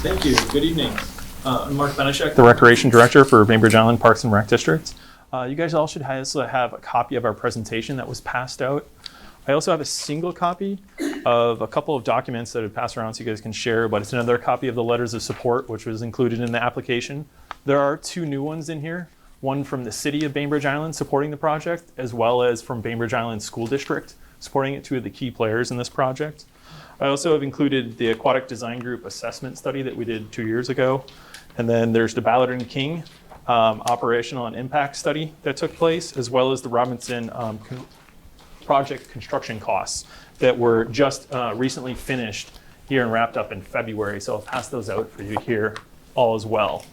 Thank you. Good evening. I'm Mark Benishek, the Recreation Director for Bainbridge Island Parks and Rec District. You guys all should also have a copy of our presentation that was passed out. I also have a single copy of a couple of documents that have passed around so you guys can share, but it's another copy of the letters of support, which was included in the application. There are two new ones in here, one from the City of Bainbridge Island supporting the project, as well as from Bainbridge Island School District supporting it, two of the key players in this project. I also have included the Aquatic Design Group assessment study that we did 2 years ago. And then there's the Ballard and King operational and impact study that took place, as well as the Robinson project construction costs that were just recently finished here and wrapped up in February. So I'll pass those out for you here all as well.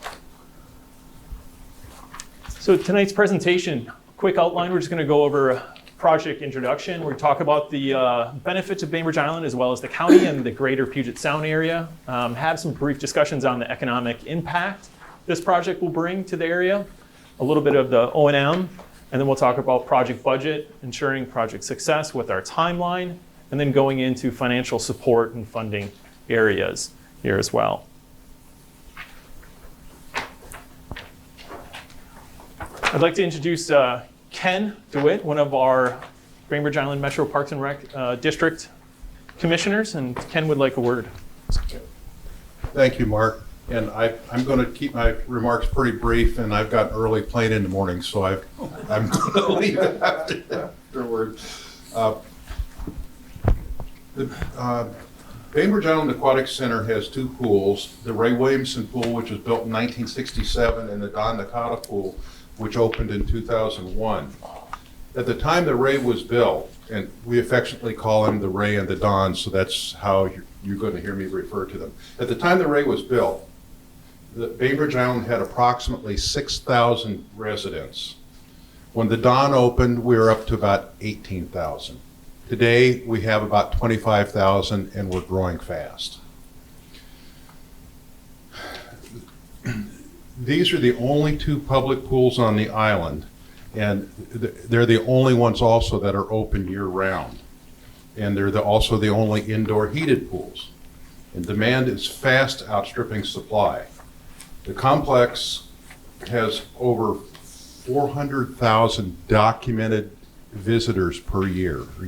So tonight's presentation, quick outline, we're just going to go over project introduction. We're talk about the benefits of Bainbridge Island as well as the county and the greater Puget Sound area. Have some brief discussions on the economic impact this project will bring to the area, a little bit of the O&M, and then we'll talk about project budget, ensuring project success with our timeline, and then going into financial support and funding areas here as well. I'd like to introduce Ken DeWitt, one of our Bainbridge Island Metro Parks and Rec District Commissioners, and Ken would like a word. Thank you, Mark. And I'm going to keep my remarks pretty brief, and I've got an early plane in the morning, so I'm going to leave it afterward. The Bainbridge Island Aquatic Center has two pools, the Ray Williamson Pool, which was built in 1967, and the Don Nakata Pool, which opened in 2001. At the time the Ray was built, and we affectionately call them the Ray and the Don, so that's how you're going to hear me refer to them. At the time the Ray was built, the Bainbridge Island had approximately 6,000 residents. When the Don opened, we were up to about 18,000. Today, we have about 25,000, and we're growing fast. These are the only two public pools on the island, and they're the only ones also that are open year-round. And they're also the only indoor heated pools. And demand is fast outstripping supply. The complex has over 400,000 documented visitors per year, or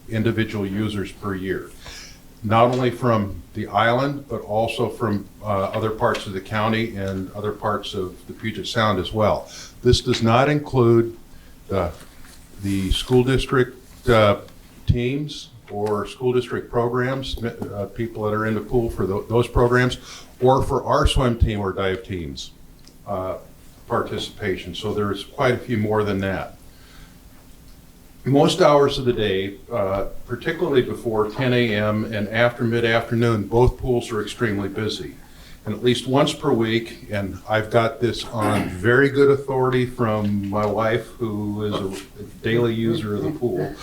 individual users per year. Not only from the island, but also from other parts of the county and other parts of the Puget Sound as well. This does not include the school district teams or school district programs, people that are in the pool for those programs, or for our swim team or dive teams participation. So there's quite a few more than that. Most hours of the day, particularly before 10 a.m. and after mid-afternoon, both pools are extremely busy. And at least once per week, and I've got this on very good authority from my wife, who is a daily user of the pool.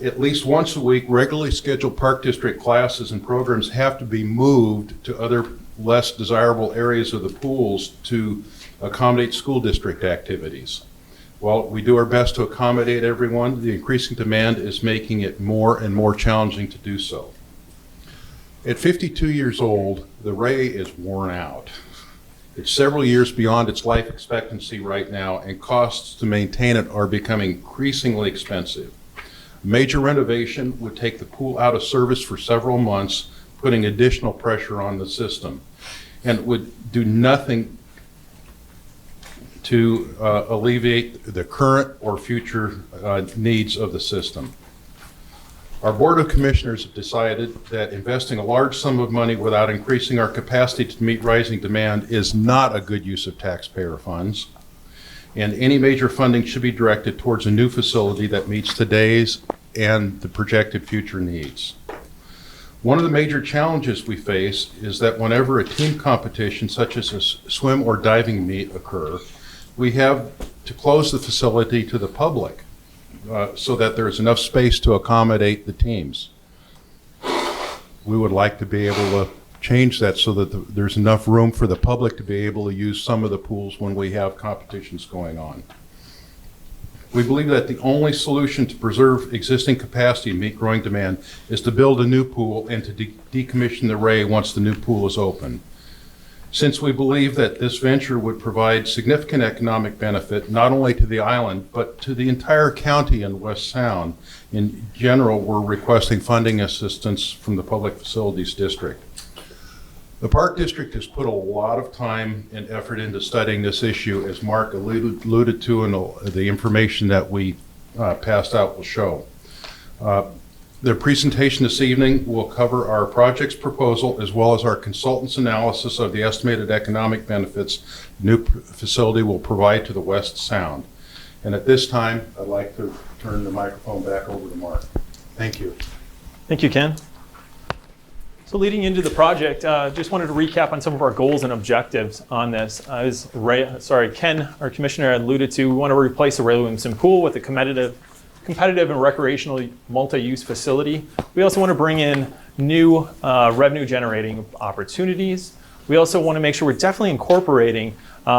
At least once a week, regularly scheduled Park District classes and programs have to be moved to other less desirable areas of the pools to accommodate school district activities. While we do our best to accommodate everyone, the increasing demand is making it more and more challenging to do so. At 52 years old, the Ray is worn out. It's several years beyond its life expectancy right now, and costs to maintain it are becoming increasingly expensive. Major renovation would take the pool out of service for several months, putting additional pressure on the system, and would do nothing to alleviate the current or future needs of the system. Our Board of Commissioners have decided that investing a large sum of money without increasing our capacity to meet rising demand is not a good use of taxpayer funds, and any major funding should be directed towards a new facility that meets today's and the projected future needs. One of the major challenges we face is that whenever a team competition such as a swim or diving meet occur, we have to close the facility to the public so that there's enough space to accommodate the teams. We would like to be able to change that so that there's enough room for the public to be able to use some of the pools when we have competitions going on. We believe that the only solution to preserve existing capacity and meet growing demand is to build a new pool and to decommission the array once the new pool is open. Since we believe that this venture would provide significant economic benefit not only to the island, but to the entire county and West Sound, in general, we're requesting funding assistance from the Public Facilities District. The Park District has put a lot of time and effort into studying this issue, as Mark alluded to, and the information that we passed out will show. The presentation this evening will cover our project's proposal as well as our consultant's analysis of the estimated economic benefits the new facility will provide to the West Sound. And at this time, I'd like to turn the microphone back over to Mark. Thank you. Thank you, Ken. So leading into the project, just wanted to recap on some of our goals and objectives on this. As Ken, our commissioner, alluded to, we want to replace the Ray Williamson pool with a competitive and recreational multi-use facility. We also want to bring in new revenue generating opportunities. We also want to make sure we're definitely incorporating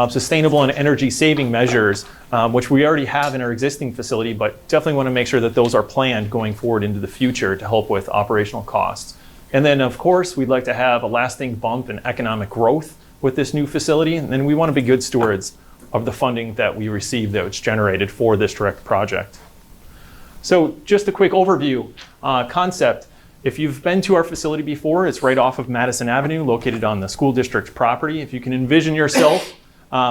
sustainable and energy saving measures, which we already have in our existing facility, but definitely want to make sure that those are planned going forward into the future to help with operational costs. And then of course, we'd like to have a lasting bump in economic growth with this new facility. And then we want to be good stewards of the funding that we receive that's generated for this direct project. So just a quick overview concept. If you've been to our facility before, it's right off of Madison Avenue, located on the school district property. If you can envision yourself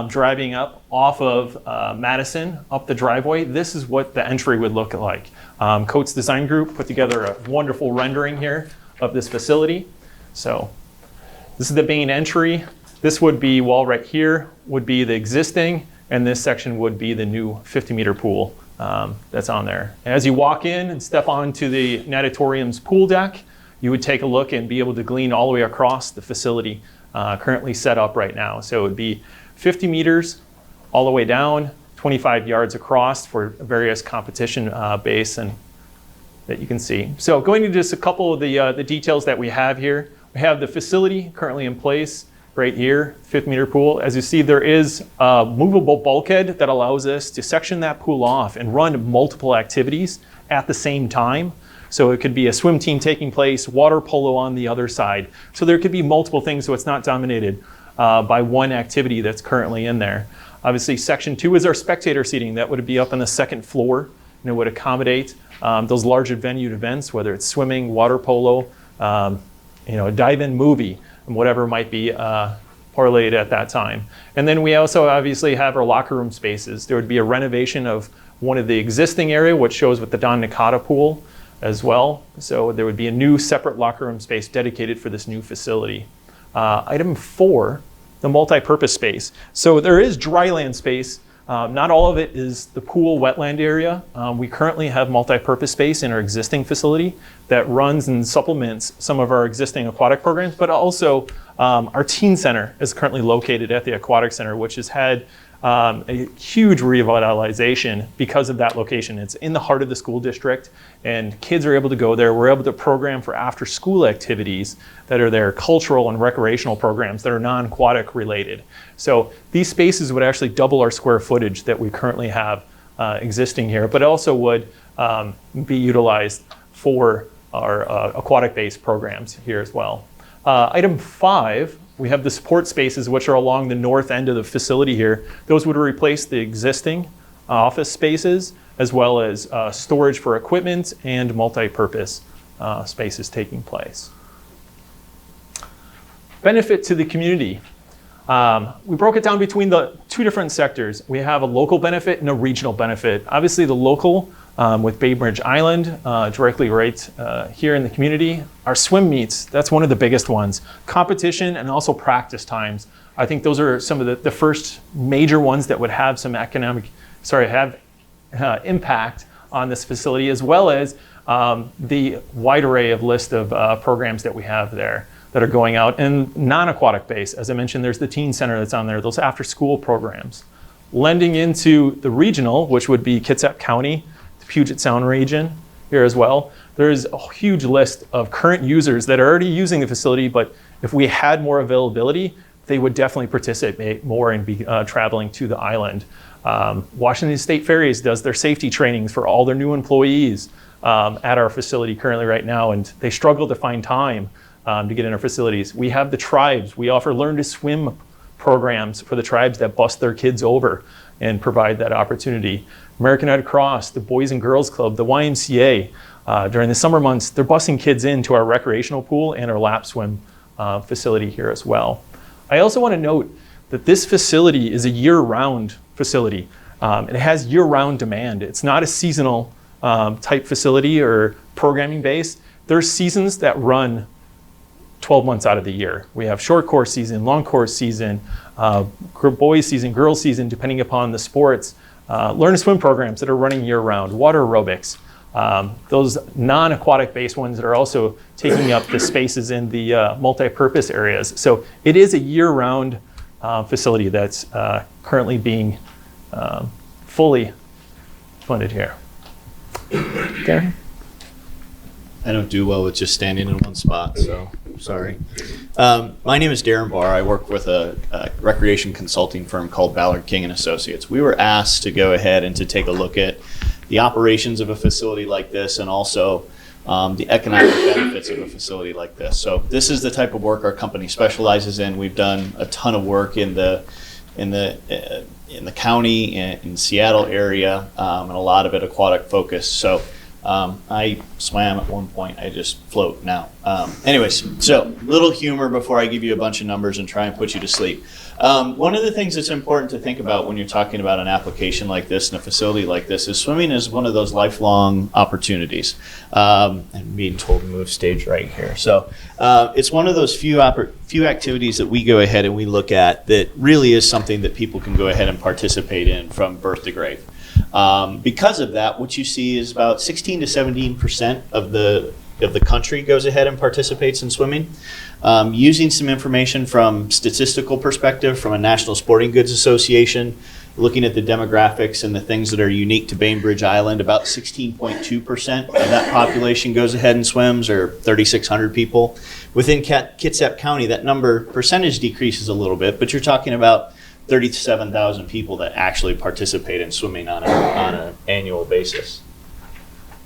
driving up off of Madison, up the driveway, this is what the entry would look like. Coates Design Group put together a wonderful rendering here of this facility. So this is the main entry. This would be, wall right here would be the existing, and this section would be the new 50-meter pool that's on there. As you walk in and step onto the natatorium's pool deck, you would take a look and be able to glean all the way across the facility currently set up right now. So it would be 50 meters all the way down, 25 yards across for various competition base and that you can see. So going into just a couple of the details that we have here. We have the facility currently in place right here, 50-meter pool. As you see, there is a movable bulkhead that allows us to section that pool off and run multiple activities at the same time. So it could be a swim team taking place, water polo on the other side. So there could be multiple things, so it's not dominated by one activity that's currently in there. Obviously, section 2 is our spectator seating. That would be up on the second floor, and it would accommodate those larger venue events, whether it's swimming, water polo, a dive-in movie, and whatever might be parlayed at that time. And then we also obviously have our locker room spaces. There would be a renovation of one of the existing area, which shows with the Don Nakata pool as well. So there would be a new separate locker room space dedicated for this new facility. Item 4, the multi-purpose space. So there is dry land space. Not all of it is the pool wetland area. We currently have multi-purpose space in our existing facility that runs and supplements some of our existing aquatic programs, but also our teen center is currently located at the Aquatic Center, which has had a huge revitalization because of that location. It's in the heart of the school district, and kids are able to go there. We're able to program for after-school activities that are there, cultural and recreational programs that are non-aquatic related. So these spaces would actually double our square footage that we currently have existing here, but also would be utilized for our aquatic-based programs here as well. Item 5, we have the support spaces, which are along the north end of the facility here. Those would replace the existing office spaces, as well as storage for equipment and multi-purpose spaces taking place. Benefit to the community. We broke it down between the two different sectors. We have a local benefit and a regional benefit. Obviously the local with Bainbridge Island, directly right here in the community. Our swim meets, that's one of the biggest ones. Competition and also practice times. I think those are some of the first major ones that would have some impact on this facility, as well as the wide array of list of programs that we have there that are going out, and non-aquatic base. As I mentioned, there's the teen center that's on there, those after-school programs. Lending into the regional, which would be Kitsap County, the Puget Sound region here as well. There's a huge list of current users that are already using the facility, but if we had more availability, they would definitely participate more and be traveling to the island. Washington State Ferries does their safety trainings for all their new employees at our facility currently right now, and they struggle to find time to get in our facilities. We have the tribes. We offer learn to swim programs for the tribes that bus their kids over and provide that opportunity. American Red Cross, the Boys and Girls Club, the YMCA, during the summer months, they're busing kids into our recreational pool and our lap swim facility here as well. I also want to note that this facility is a year-round facility. It has year-round demand. It's not a seasonal type facility or programming base. There's seasons that run 12 months out of the year. We have short course season, long course season, boys season, girls season, depending upon the sports. Learn to swim programs that are running year-round, water aerobics, those non-aquatic based ones that are also taking up the spaces in the multi-purpose areas. So it is a year-round facility that's currently being fully funded here. Gary? I don't do well with just standing in one spot, so sorry. My name is Darren Barr. I work with a recreation consulting firm called Ballard King and Associates. We were asked to go ahead and to take a look at the operations of a facility like this, and also the economic benefits of a facility like this. So this is the type of work our company specializes in. We've done a ton of work in the county, in Seattle area, and a lot of it aquatic focused. So I swam at one point. I just float now. Anyways, so little humor before I give you a bunch of numbers and try and put you to sleep. One of the things that's important to think about when you're talking about an application like this and a facility like this is swimming is one of those lifelong opportunities. And being told to move stage right here. So it's one of those few activities that we go ahead and we look at that really is something that people can go ahead and participate in from birth to grave. Because of that, what you see is about 16 to 17% of the country goes ahead and participates in swimming. Using some information from statistical perspective from a National Sporting Goods Association, looking at the demographics and the things that are unique to Bainbridge Island, about 16.2% of that population goes ahead and swims, or 3,600 people. Within Kitsap County, that number percentage decreases a little bit, but you're talking about 37,000 people that actually participate in swimming on an annual basis.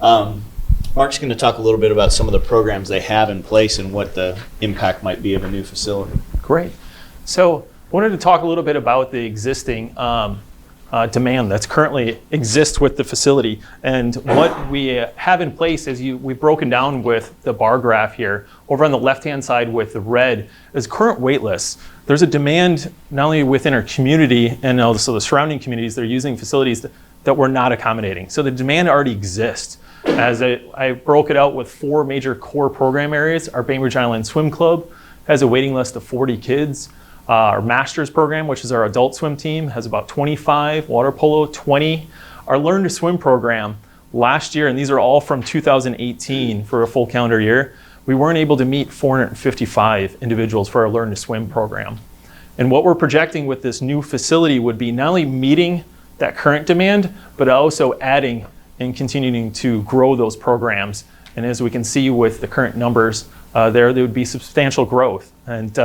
Mark's going to talk a little bit about some of the programs they have in place and what the impact might be of a new facility. Great. So I wanted to talk a little bit about the existing demand that's currently exists with the facility, and what we have in place is we've broken down with the bar graph here. Over on the left-hand side with the red is current wait lists. There's a demand not only within our community and also the surrounding communities that are using facilities that we're not accommodating. So the demand already exists. As I broke it out with 4 major core program areas. Our Bainbridge Island Swim Club has a waiting list of 40 kids. Our Masters program, which is our adult swim team, has about 25. Water polo, 20. Our Learn to Swim program last year, and these are all from 2018 for a full calendar year, we weren't able to meet 455 individuals for our Learn to Swim program. And what we're projecting with this new facility would be not only meeting that current demand, but also adding and continuing to grow those programs. And as we can see with the current numbers, there would be substantial growth. And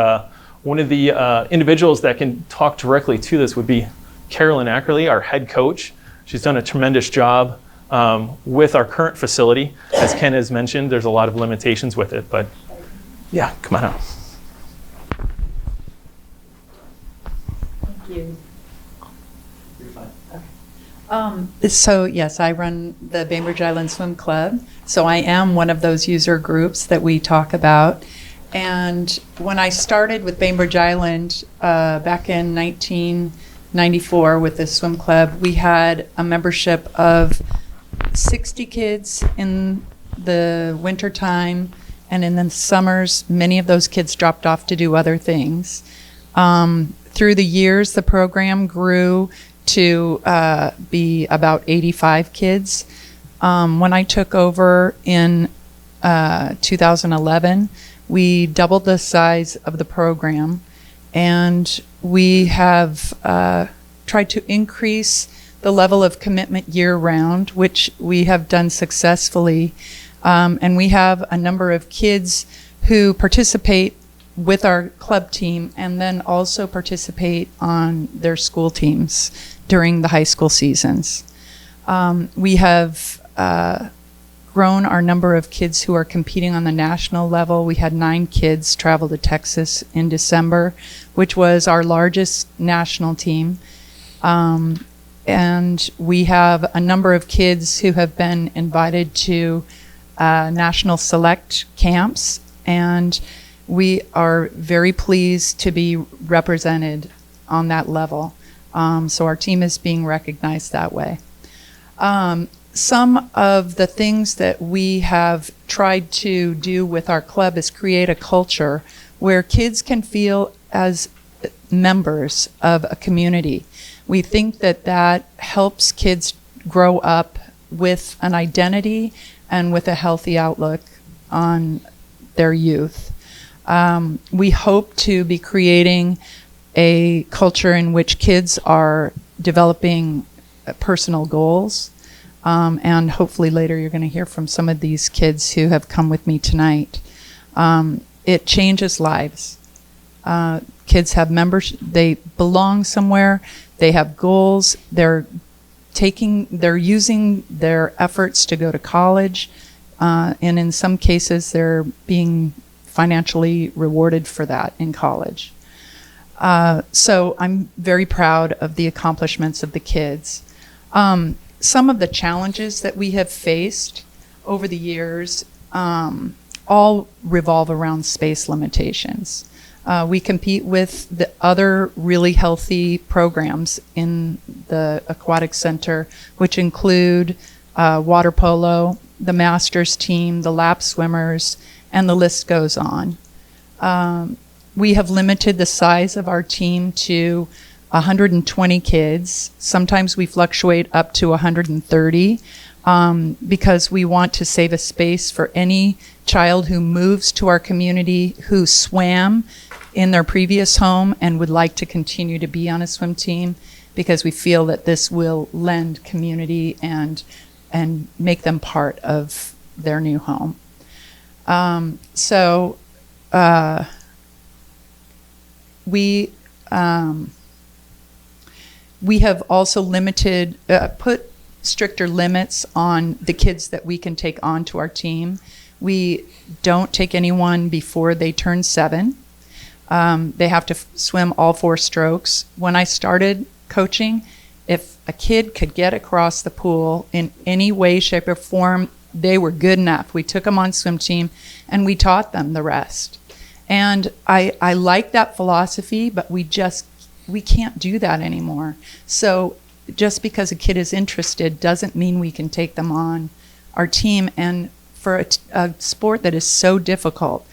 one of the individuals that can talk directly to this would be Carolyn Ackerley, our head coach. She's done a tremendous job with our current facility. As Ken has mentioned, there's a lot of limitations with it, but yeah, come on out. Thank you. So yes, I run the Bainbridge Island Swim Club. So I am one of those user groups that we talk about. And when I started with Bainbridge Island back in 1994 with the swim club, we had a membership of 60 kids in the winter time, and in the summers, many of those kids dropped off to do other things. Through the years, the program grew to be about 85 kids. When I took over in 2011, we doubled the size of the program, and we have tried to increase the level of commitment year-round, which we have done successfully. And we have a number of kids who participate with our club team, and then also participate on their school teams during the high school seasons. We have grown our number of kids who are competing on the national level. We had 9 kids travel to Texas in December, which was our largest national team. And we have a number of kids who have been invited to national select camps, and we are very pleased to be represented on that level. So our team is being recognized that way. Some of the things that we have tried to do with our club is create a culture where kids can feel as members of a community. We think that that helps kids grow up with an identity and with a healthy outlook on their youth. We hope to be creating a culture in which kids are developing personal goals. And hopefully later you're going to hear from some of these kids who have come with me tonight. It changes lives. Kids have members, they belong somewhere, they have goals, they're using their efforts to go to college, and in some cases they're being financially rewarded for that in college. So I'm very proud of the accomplishments of the kids. Some of the challenges that we have faced over the years all revolve around space limitations. We compete with the other really healthy programs in the Aquatic Center, which include water polo, the masters team, the lap swimmers, and the list goes on. We have limited the size of our team to 120 kids. Sometimes we fluctuate up to 130 because we want to save a space for any child who moves to our community who swam in their previous home and would like to continue to be on a swim team, because we feel that this will lend community and make them part of their new home. We have also put stricter limits on the kids that we can take onto our team. We don't take anyone before they turn 7. They have to swim all 4 strokes. When I started coaching, if a kid could get across the pool in any way, shape, or form, they were good enough. We took them on swim team and we taught them the rest. And I like that philosophy, but we can't do that anymore. So just because a kid is interested doesn't mean we can take them on our team. And for a sport that is so difficult,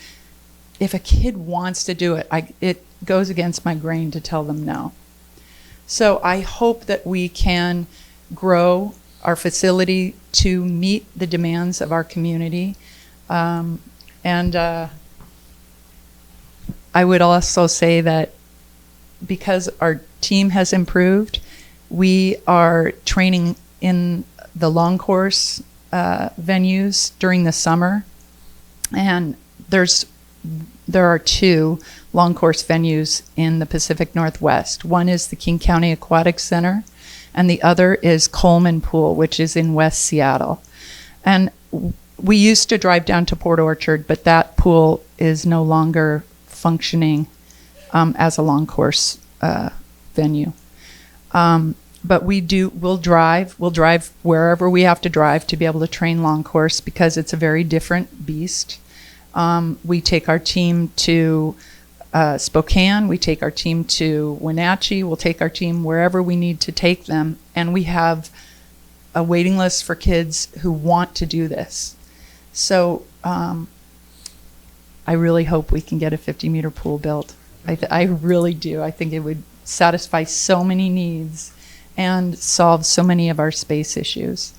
if a kid wants to do it, it goes against my grain to tell them no. So I hope that we can grow our facility to meet the demands of our community. I would also say that because our team has improved, we are training in the long course venues during the summer, and there are 2 long course venues in the Pacific Northwest. One is the King County Aquatic Center, and the other is Coleman Pool, which is in West Seattle. And we used to drive down to Port Orchard, but that pool is no longer functioning as a long course venue. But we'll drive wherever we have to drive to be able to train long course, because it's a very different beast. We take our team to Spokane, we take our team to Wenatchee, we'll take our team wherever we need to take them, and we have a waiting list for kids who want to do this. So I really hope we can get a 50-meter pool built. I really do. I think it would satisfy so many needs and solve so many of our space issues.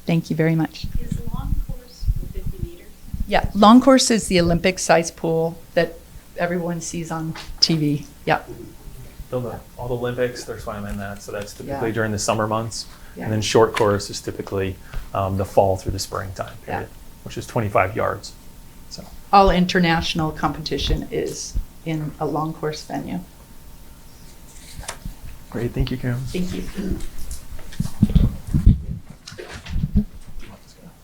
Thank you very much. Is long course 50 meters? Yeah, long course is the Olympic size pool that everyone sees on TV. Yeah. All the Olympics, they're swimming in that, so that's typically Yeah. during the summer months. Yeah. And then short course is typically the fall through the springtime period, Yeah. which is 25 yards. So all international competition is in a long course venue. Great, thank you, Karen. Thank you.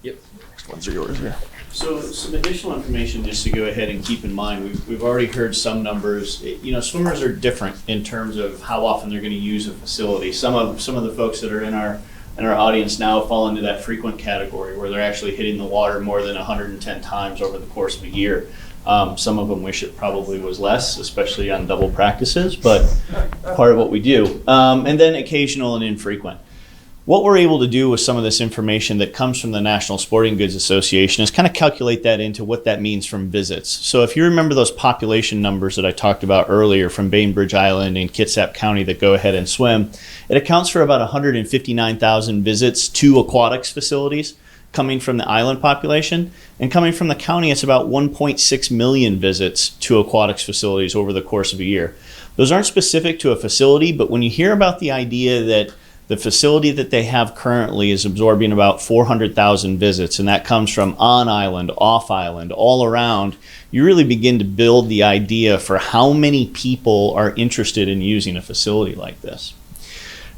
Next ones are yours here. So some additional information just to go ahead and keep in mind. We've already heard some numbers. You know, swimmers are different in terms of how often they're going to use a facility. Some of the folks that are in our audience now fall into that frequent category where they're actually hitting the water more than 110 times over the course of a year. Some of them wish it probably was less, especially on double practices, but part of what we do. And then occasional and infrequent. What we're able to do with some of this information that comes from the National Sporting Goods Association is kind of calculate that into what that means from visits. So if you remember those population numbers that I talked about earlier from Bainbridge Island and Kitsap County that go ahead and swim, it accounts for about 159,000 visits to aquatics facilities coming from the island population. And coming from the county, it's about 1.6 million visits to aquatics facilities over the course of a year. Those aren't specific to a facility, but when you hear about the idea that the facility that they have currently is absorbing about 400,000 visits, and that comes from on island, off island, all around, you really begin to build the idea for how many people are interested in using a facility like this.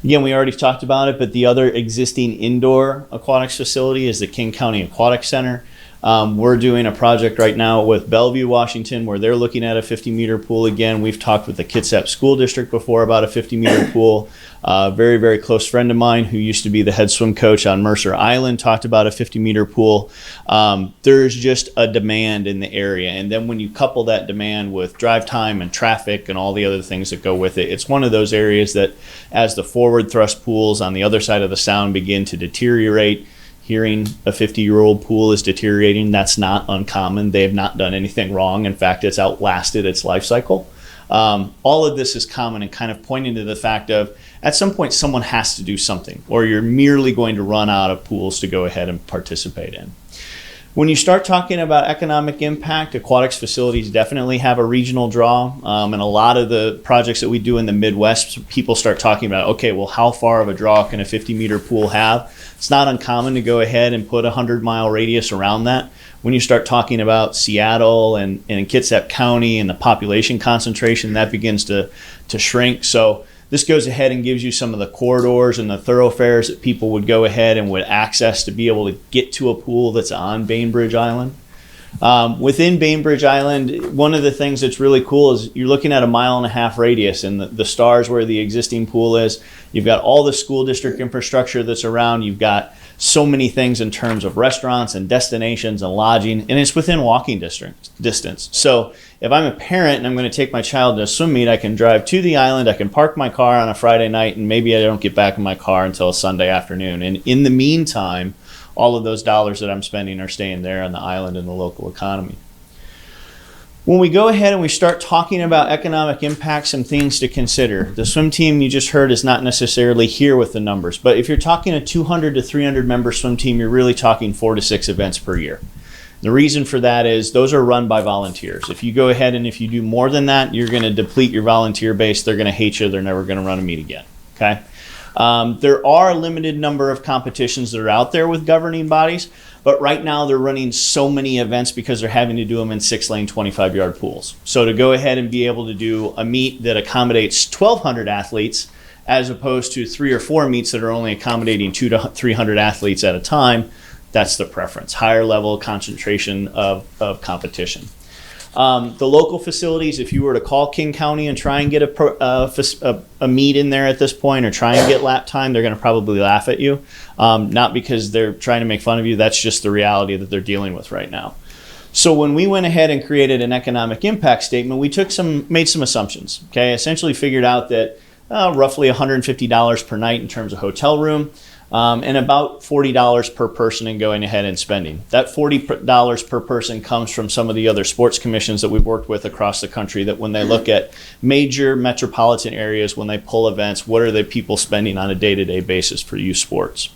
Again, we already talked about it, but the other existing indoor aquatics facility is the King County Aquatic Center. We're doing a project right now with Bellevue, Washington, where they're looking at a 50-meter pool again. We've talked with the Kitsap School District before about a 50-meter pool. Very, very close friend of mine who used to be the head swim coach on Mercer Island talked about a 50-meter pool. There's just a demand in the area. And then when you couple that demand with drive time and traffic and all the other things that go with it, it's one of those areas that as the forward thrust pools on the other side of the sound begin to deteriorate, hearing a 50-year-old pool is deteriorating, that's not uncommon. They have not done anything wrong. In fact, it's outlasted its life cycle. All of this is common and kind of pointing to the fact of at some point someone has to do something, or you're merely going to run out of pools to go ahead and participate in. When you start talking about economic impact, aquatics facilities definitely have a regional draw. And a lot of the projects that we do in the Midwest, people start talking about, okay, well, how far of a draw can a 50-meter pool have? It's not uncommon to go ahead and put a 100-mile radius around that. When you start talking about Seattle and Kitsap County and the population concentration, that begins to shrink. So this goes ahead and gives you some of the corridors and the thoroughfares that people would go ahead and would access to be able to get to a pool that's on Bainbridge Island. Within Bainbridge Island, one of the things that's really cool is you're looking at a 1.5-mile radius, and the stars where the existing pool is. You've got all the school district infrastructure that's around. You've got so many things in terms of restaurants and destinations and lodging, and it's within walking distance. So if I'm a parent and I'm going to take my child to a swim meet, I can drive to the island, I can park my car on a Friday night, and maybe I don't get back in my car until a Sunday afternoon. And in the meantime, all of those dollars that I'm spending are staying there on the island in the local economy. When we go ahead and we start talking about economic impacts and things to consider, the swim team you just heard is not necessarily here with the numbers, but if you're talking a 200 to 300 member swim team, you're really talking 4 to 6 events per year. The reason for that is those are run by volunteers. If you go ahead and if you do more than that, you're going to deplete your volunteer base. They're going to hate you. They're never going to run a meet again. Okay. There are a limited number of competitions that are out there with governing bodies, but right now they're running so many events because they're having to do them in 6-lane 25-yard pools. So to go ahead and be able to do a meet that accommodates 1,200 athletes as opposed to 3 or 4 meets that are only accommodating 200 to 300 athletes at a time, that's the preference. Higher level concentration of competition. The local facilities, if you were to call King County and try and get a meet in there at this point or try and get lap time, they're going to probably laugh at you. Not because they're trying to make fun of you, that's just the reality that they're dealing with right now. So when we went ahead and created an economic impact statement, we made some assumptions. Okay, essentially figured out that roughly $150 per night in terms of hotel room. And about $40 per person in going ahead and spending. That $40 per person comes from some of the other sports commissions that we've worked with across the country that when they look at major metropolitan areas, when they pull events, what are the people spending on a day-to-day basis for youth sports?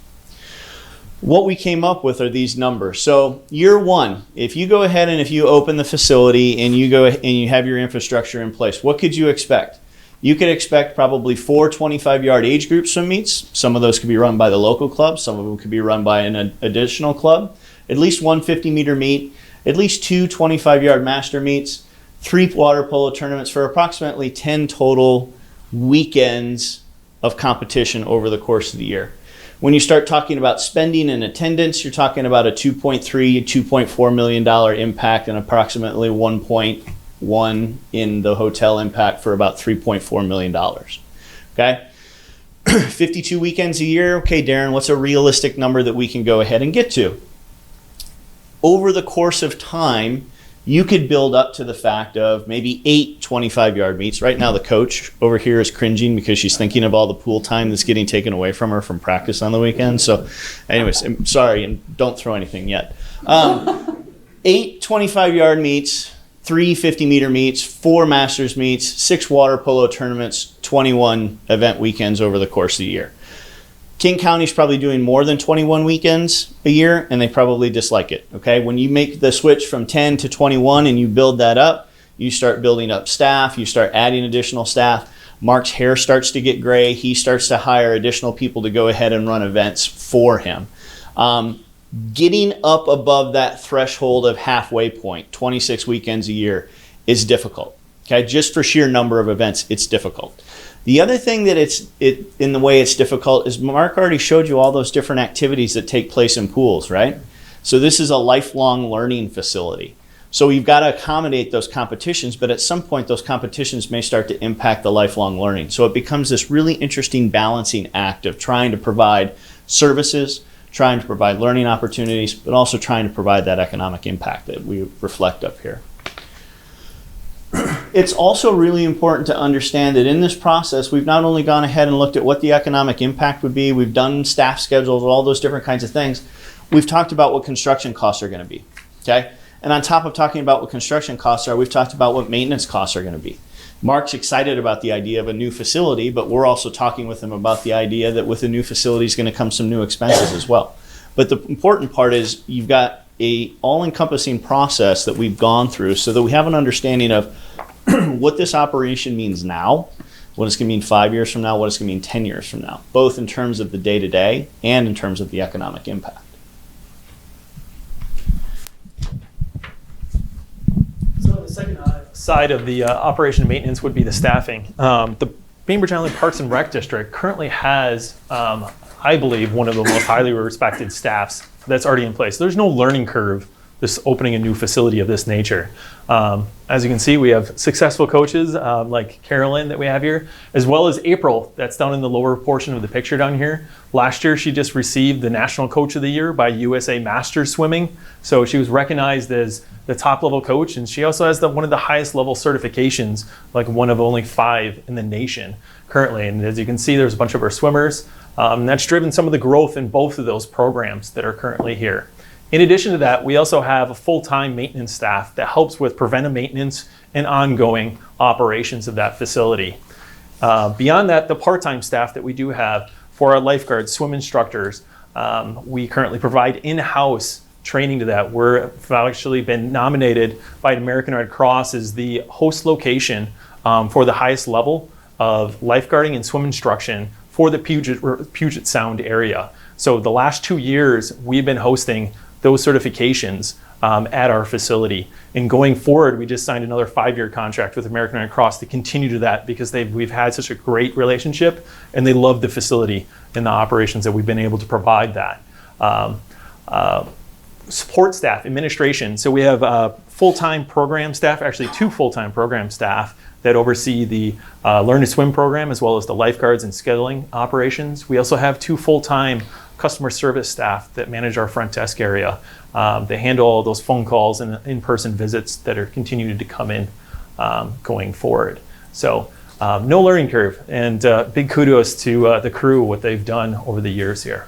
What we came up with are these numbers. So year one, if you go ahead and if you open the facility and you go and you have your infrastructure in place, what could you expect? You could expect probably 4 25-yard age group swim meets. Some of those could be run by the local club. Some of them could be run by an additional club. At least one 50-meter meet. at least 2 25-yard master meets, 3 water polo tournaments for approximately 10 total weekends of competition over the course of the year. When you start talking about spending and attendance, you're talking about a $2.3, $2.4 million impact and approximately 1.1 in the hotel impact for about $3.4 million. Okay? 52 weekends a year. Okay, Darren, what's a realistic number that we can go ahead and get to? Over the course of time, you could build up to the fact of maybe 8 25-yard meets. Right now, the coach over here is cringing because she's thinking of all the pool time that's getting taken away from her from practice on the weekend. So anyways, I'm sorry, and don't throw anything yet. 8 25-yard meets, 3 50-meter meets, 4 masters meets, 6 water polo tournaments, 21 event weekends over the course of the year. King County's probably doing more than 21 weekends a year, and they probably dislike it, okay? When you make the switch from 10 to 21 and you build that up, you start building up staff, you start adding additional staff. Mark's hair starts to get gray. He starts to hire additional people to go ahead and run events for him. Getting up above that threshold of halfway point, 26 weekends a year, is difficult, okay? Just for sheer number of events, it's difficult. The other thing that in the way it's difficult is Mark already showed you all those different activities that take place in pools, right? So this is a lifelong learning facility. So you've got to accommodate those competitions, but at some point those competitions may start to impact the lifelong learning. So it becomes this really interesting balancing act of trying to provide services, trying to provide learning opportunities, but also trying to provide that economic impact that we reflect up here. It's also really important to understand that in this process, we've not only gone ahead and looked at what the economic impact would be, we've done staff schedules, all those different kinds of things. We've talked about what construction costs are going to be, okay? And on top of talking about what construction costs are, we've talked about what maintenance costs are going to be. Mark's excited about the idea of a new facility, but we're also talking with him about the idea that with a new facility is going to come some new expenses as well. But the important part is you've got a all-encompassing process that we've gone through so that we have an understanding of what this operation means now, what it's going to mean 5 years from now, what it's going to mean 10 years from now, both in terms of the day-to-day and in terms of the economic impact. So the second side of the operation and maintenance would be the staffing. The Bainbridge Island Parks and Rec District currently has, I believe, one of the most highly respected staffs that's already in place. There's no learning curve this opening a new facility of this nature. As you can see, we have successful coaches like Carolyn that we have here, as well as April that's down in the lower portion of the picture down here. Last year, she just received the National Coach of the Year by USA Masters Swimming. So she was recognized as the top level coach, and she also has one of the highest level certifications, like one of only 5 in the nation currently. And as you can see, there's a bunch of our swimmers. And that's driven some of the growth in both of those programs that are currently here. In addition to that, we also have a full-time maintenance staff that helps with preventive maintenance and ongoing operations of that facility. Beyond that, the part-time staff that we do have for our lifeguards, swim instructors, we currently provide in-house training to that. We've actually been nominated by the American Red Cross as the host location for the highest level of lifeguarding and swim instruction for the Puget Sound area. So the last 2 years, we've been hosting those certifications at our facility. And going forward, we just signed another 5-year contract with American Red Cross to continue to that because we've had such a great relationship and they love the facility and the operations that we've been able to provide that. Support staff, administration. So we have full-time program staff, actually 2 full-time program staff that oversee the Learn to Swim program as well as the lifeguards and scheduling operations. We also have 2 full-time customer service staff that manage our front desk area. They handle all those phone calls and in-person visits that are continuing to come in going forward. So no learning curve, and big kudos to the crew, what they've done over the years here.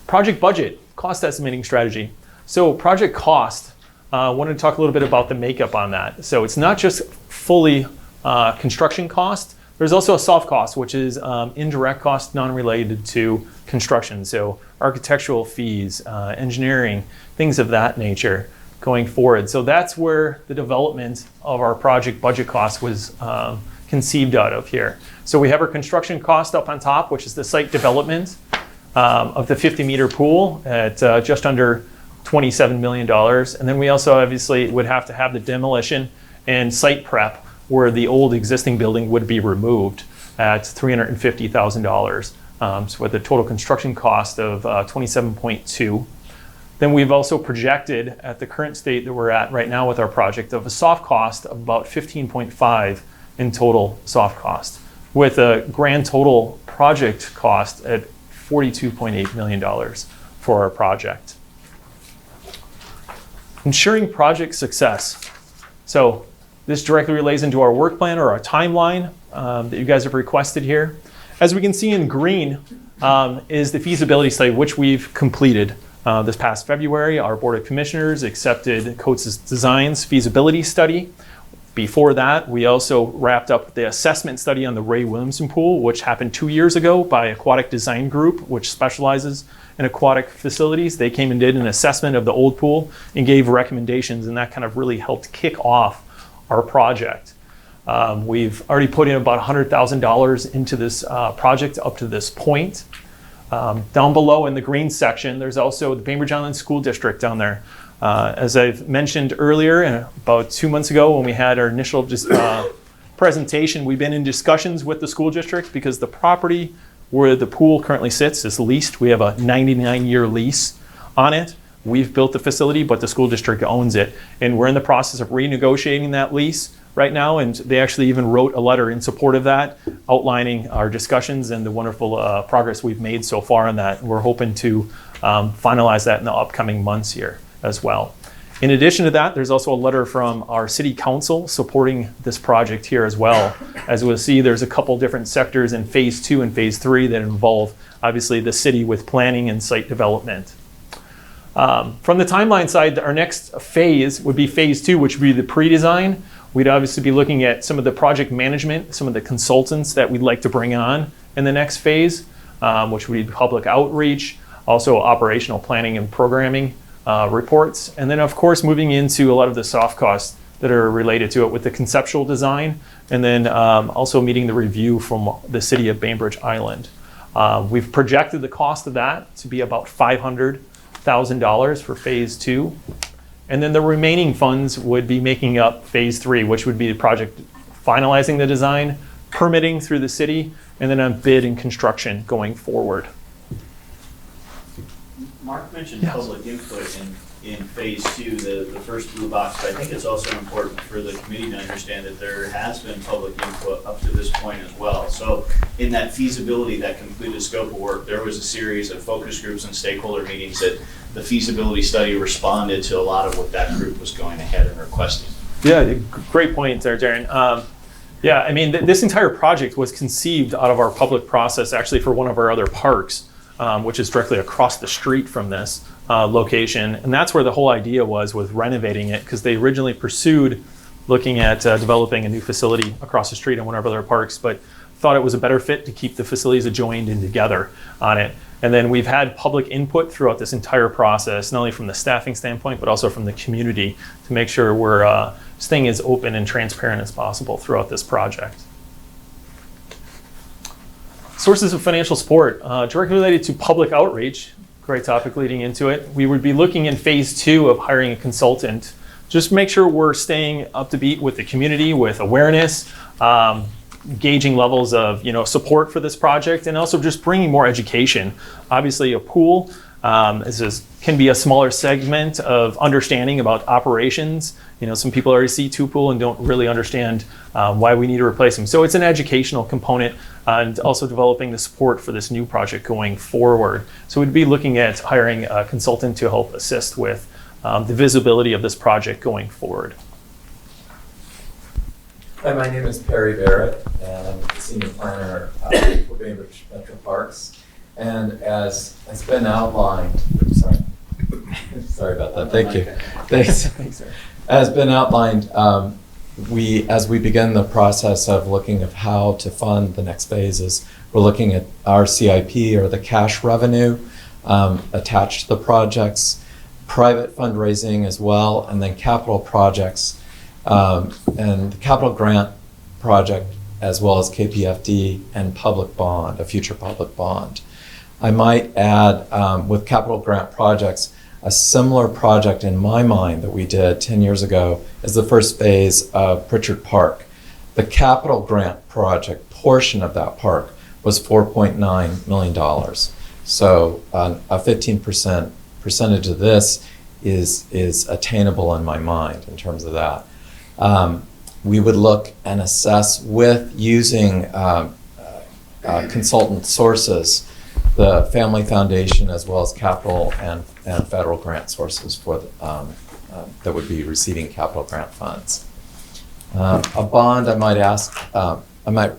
Project budget, cost estimating strategy. So project cost, I wanted to talk a little bit about the makeup on that. So it's not just fully construction cost. There's also a soft cost, which is indirect cost non-related to construction. So architectural fees, engineering, things of that nature going forward. So that's where the development of our project budget cost was conceived out of here. So we have our construction cost up on top, which is the site development of the 50-meter pool at just under $27 million. And then we also obviously would have to have the demolition and site prep where the old existing building would be removed at $350,000. So with a total construction cost of 27.2. Then we've also projected at the current state that we're at right now with our project of a soft cost of about 15.5 in total soft cost, with a grand total project cost at $42.8 million for our project. Ensuring project success. So this directly relates into our work plan or our timeline that you guys have requested here. As we can see in green is the feasibility study, which we've completed this past February. Our Board of Commissioners accepted Coates' Designs feasibility study. Before that, we also wrapped up the assessment study on the Ray Williamson pool, which happened 2 years ago by Aquatic Design Group, which specializes in aquatic facilities. They came and did an assessment of the old pool and gave recommendations, and that kind of really helped kick off our project. We've already put in about $100,000 into this project up to this point. Down below in the green section, there's also the Bainbridge Island School District down there. As I've mentioned earlier, about 2 months ago when we had our initial presentation, we've been in discussions with the school district because the property where the pool currently sits is leased. We have a 99-year lease on it. We've built the facility, but the school district owns it. And we're in the process of renegotiating that lease right now. And they actually even wrote a letter in support of that, outlining our discussions and the wonderful progress we've made so far on that. And we're hoping to finalize that in the upcoming months here as well. In addition to that, there's also a letter from our city council supporting this project here as well. As we'll see, there's a couple different sectors in phase 2 and phase 3 that involve obviously the city with planning and site development. From the timeline side, our next phase would be phase 2, which would be the pre-design. We'd obviously be looking at some of the project management, some of the consultants that we'd like to bring on in the next phase, which would be public outreach, also operational planning and programming reports. And then of course, moving into a lot of the soft costs that are related to it with the conceptual design, and then also meeting the review from the city of Bainbridge Island. We've projected the cost of that to be about $500,000 for phase 2. And then the remaining funds would be making up phase 3, which would be the project finalizing the design, permitting through the city, and then a bid and construction going forward. Mark mentioned Yes. public input in phase 2, the first blue box, but I think it's also important for the committee to understand that there has been public input up to this point as well. So in that feasibility, that completed scope of work, there was a series of focus groups and stakeholder meetings that the feasibility study responded to a lot of what that group was going ahead and requesting. Yeah, great point there, Darren. Yeah, I mean, this entire project was conceived out of our public process actually for one of our other parks, which is directly across the street from this location. And that's where the whole idea was with renovating it, because they originally pursued looking at developing a new facility across the street in one of our other parks, but thought it was a better fit to keep the facilities adjoined and together on it. And then we've had public input throughout this entire process, not only from the staffing standpoint, but also from the community to make sure we're staying as open and transparent as possible throughout this project. Sources of financial support, directly related to public outreach, great topic leading into it. We would be looking in phase 2 of hiring a consultant. Just make sure we're staying up to beat with the community, with awareness, gauging levels of support for this project, and also just bringing more education. Obviously, a pool can be a smaller segment of understanding about operations. Some people already see two-pool and don't really understand why we need to replace them. So it's an educational component, and also developing the support for this new project going forward. So we'd be looking at hiring a consultant to help assist with the visibility of this project going forward. Hi, my name is Perry Barrett, and I'm the senior planner for Bainbridge Metro Parks. And as has been outlined, sorry about that. Thank you. Thanks. Thanks, sir. As been outlined, as we begin the process of looking at how to fund the next phases, we're looking at our CIP, or the cash revenue attached to the projects, private fundraising as well, and then capital projects. And the capital grant project, as well as KPFD and public bond, a future public bond. I might add, with capital grant projects, A similar project in my mind that we did 10 years ago is the first phase of Pritchard Park. The capital grant project portion of that park was $4.9 million. So a 15% percentage of this is attainable in my mind in terms of that. We would look and assess with using consultant sources, the Family Foundation, as well as capital and federal grant sources for that would be receiving capital grant funds. A bond, I might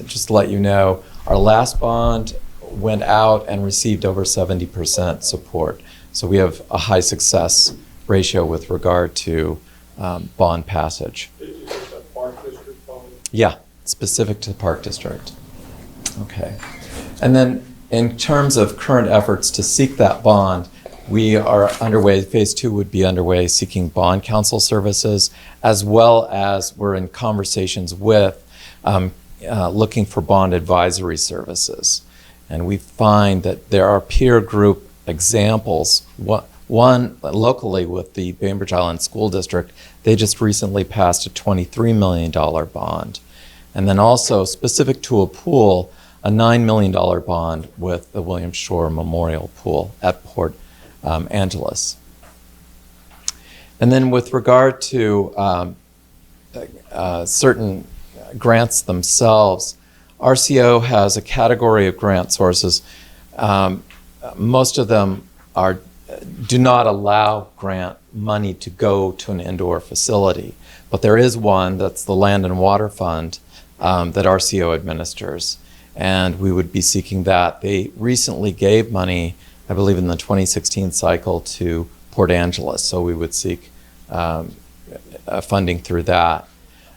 just let you know, our last bond went out and received over 70% support. So we have a high success ratio with regard to bond passage. Is this a Park District bond? Yeah, specific to the Park District. Okay. And then in terms of current efforts to seek that bond, we are underway, phase 2 would be underway seeking bond counsel services, as well as we're in conversations with looking for bond advisory services. And we find that there are peer group examples. One locally with the Bainbridge Island School District, they just recently passed a $23 million bond. And then also specific to a pool, a $9 million bond with the William Shore Memorial Pool at Port Angeles. And then with regard to certain grants themselves, RCO has a category of grant sources. Most of them do not allow grant money to go to an indoor facility, but there is one that's the Land and Water Fund that RCO administers, and we would be seeking that. They recently gave money, I believe in the 2016 cycle, to Port Angeles, so we would seek funding through that.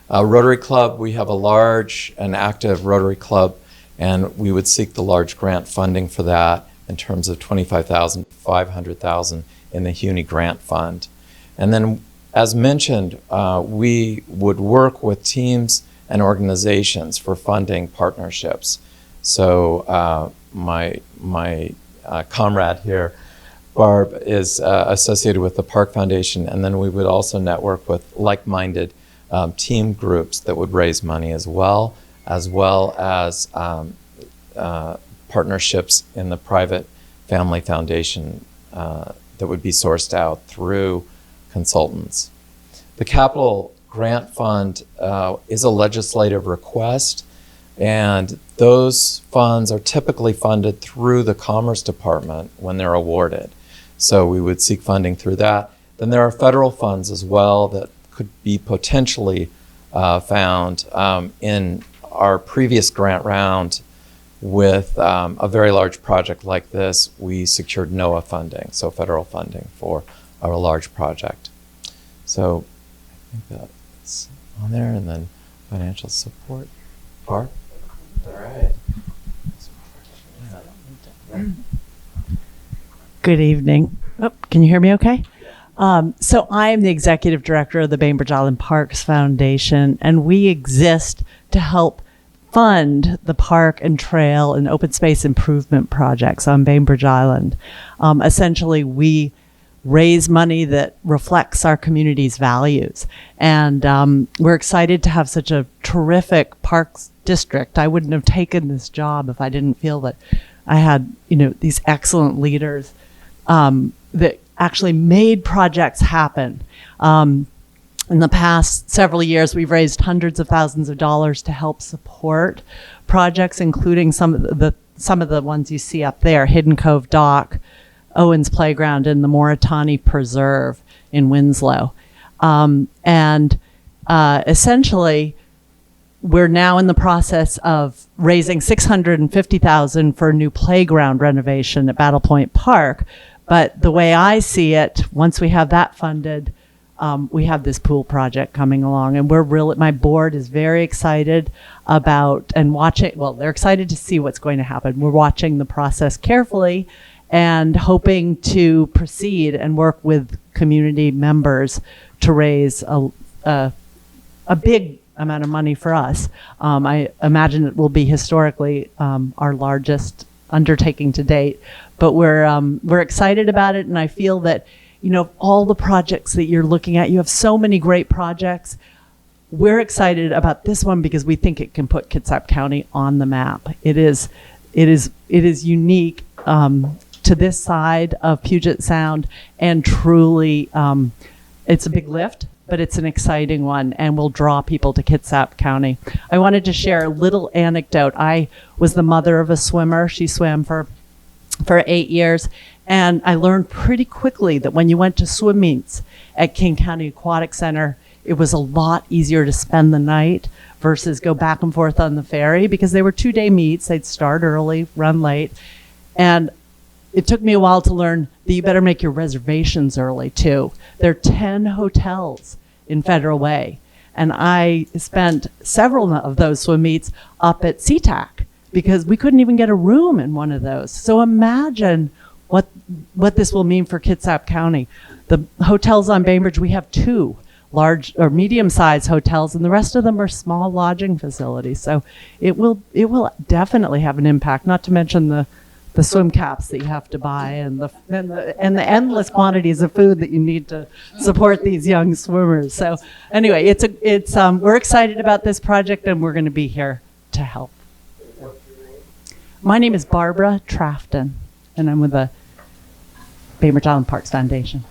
Rotary Club, we have a large and active Rotary Club, and we would seek the large grant funding for that in terms of $25,000, $500,000 in the HUNY Grant Fund. And then, as mentioned, we would work with teams and organizations for funding partnerships. So my comrade here, Barb, is associated with the Park Foundation, and then we would also network with like-minded team groups that would raise money as well as partnerships in the private family foundation that would be sourced out through consultants. The Capital Grant Fund is a legislative request, and those funds are typically funded through the Commerce Department when they're awarded. So we would seek funding through that. Then there are federal funds as well that could be potentially found in our previous grant round. With a very large project like this, we secured NOAA funding, so federal funding for a large project. So I think that's on there, and then financial support. Barb? All right. Good evening. Oh, can you hear me okay? So I am the executive director of the Bainbridge Island Parks Foundation, and we exist to help fund the park and trail and open space improvement projects on Bainbridge Island. Essentially, we raise money that reflects our community's values. And we're excited to have such a terrific parks district. I wouldn't have taken this job if I didn't feel that I had, these excellent leaders that actually made projects happen. In the past several years, we've raised hundreds of thousands of dollars to help support projects, including some of the ones you see up there: Hidden Cove Dock, Owens Playground, and the Moritani Preserve in Winslow. Essentially, we're now in the process of raising $650,000 for a new playground renovation at Battle Point Park. But the way I see it, once we have that funded, we have this pool project coming along, and my board is very excited about and watching. Well, they're excited to see what's going to happen. We're watching the process carefully and hoping to proceed and work with community members to raise a big amount of money for us. I imagine it will be historically our largest undertaking to date, but we're excited about it, and I feel that, you know, all the projects that you're looking at, you have so many great projects. We're excited about this one because we think it can put Kitsap County on the map. It is unique to this side of Puget Sound, and truly, it's a big lift, but it's an exciting one, and will draw people to Kitsap County. I wanted to share a little anecdote. I was the mother of a swimmer. She swam for 8 years, and I learned pretty quickly that when you went to swim meets at King County Aquatic Center, it was a lot easier to spend the night versus go back and forth on the ferry, because they were 2-day meets. They'd start early, run late. And it took me a while to learn that you better make your reservations early too. There are 10 hotels in Federal Way. And I spent several of those swim meets up at SeaTac because we couldn't even get a room in one of those. So imagine what this will mean for Kitsap County. The hotels on Bainbridge, we have 2 large or medium-sized hotels, and the rest of them are small lodging facilities. So it will definitely have an impact, not to mention the swim caps that you have to buy, and the endless quantities of food that you need to support these young swimmers. So anyway, we're excited about this project, and we're going to be here to help. My name is Barbara Trafton, and I'm with the Bainbridge Island Parks Foundation.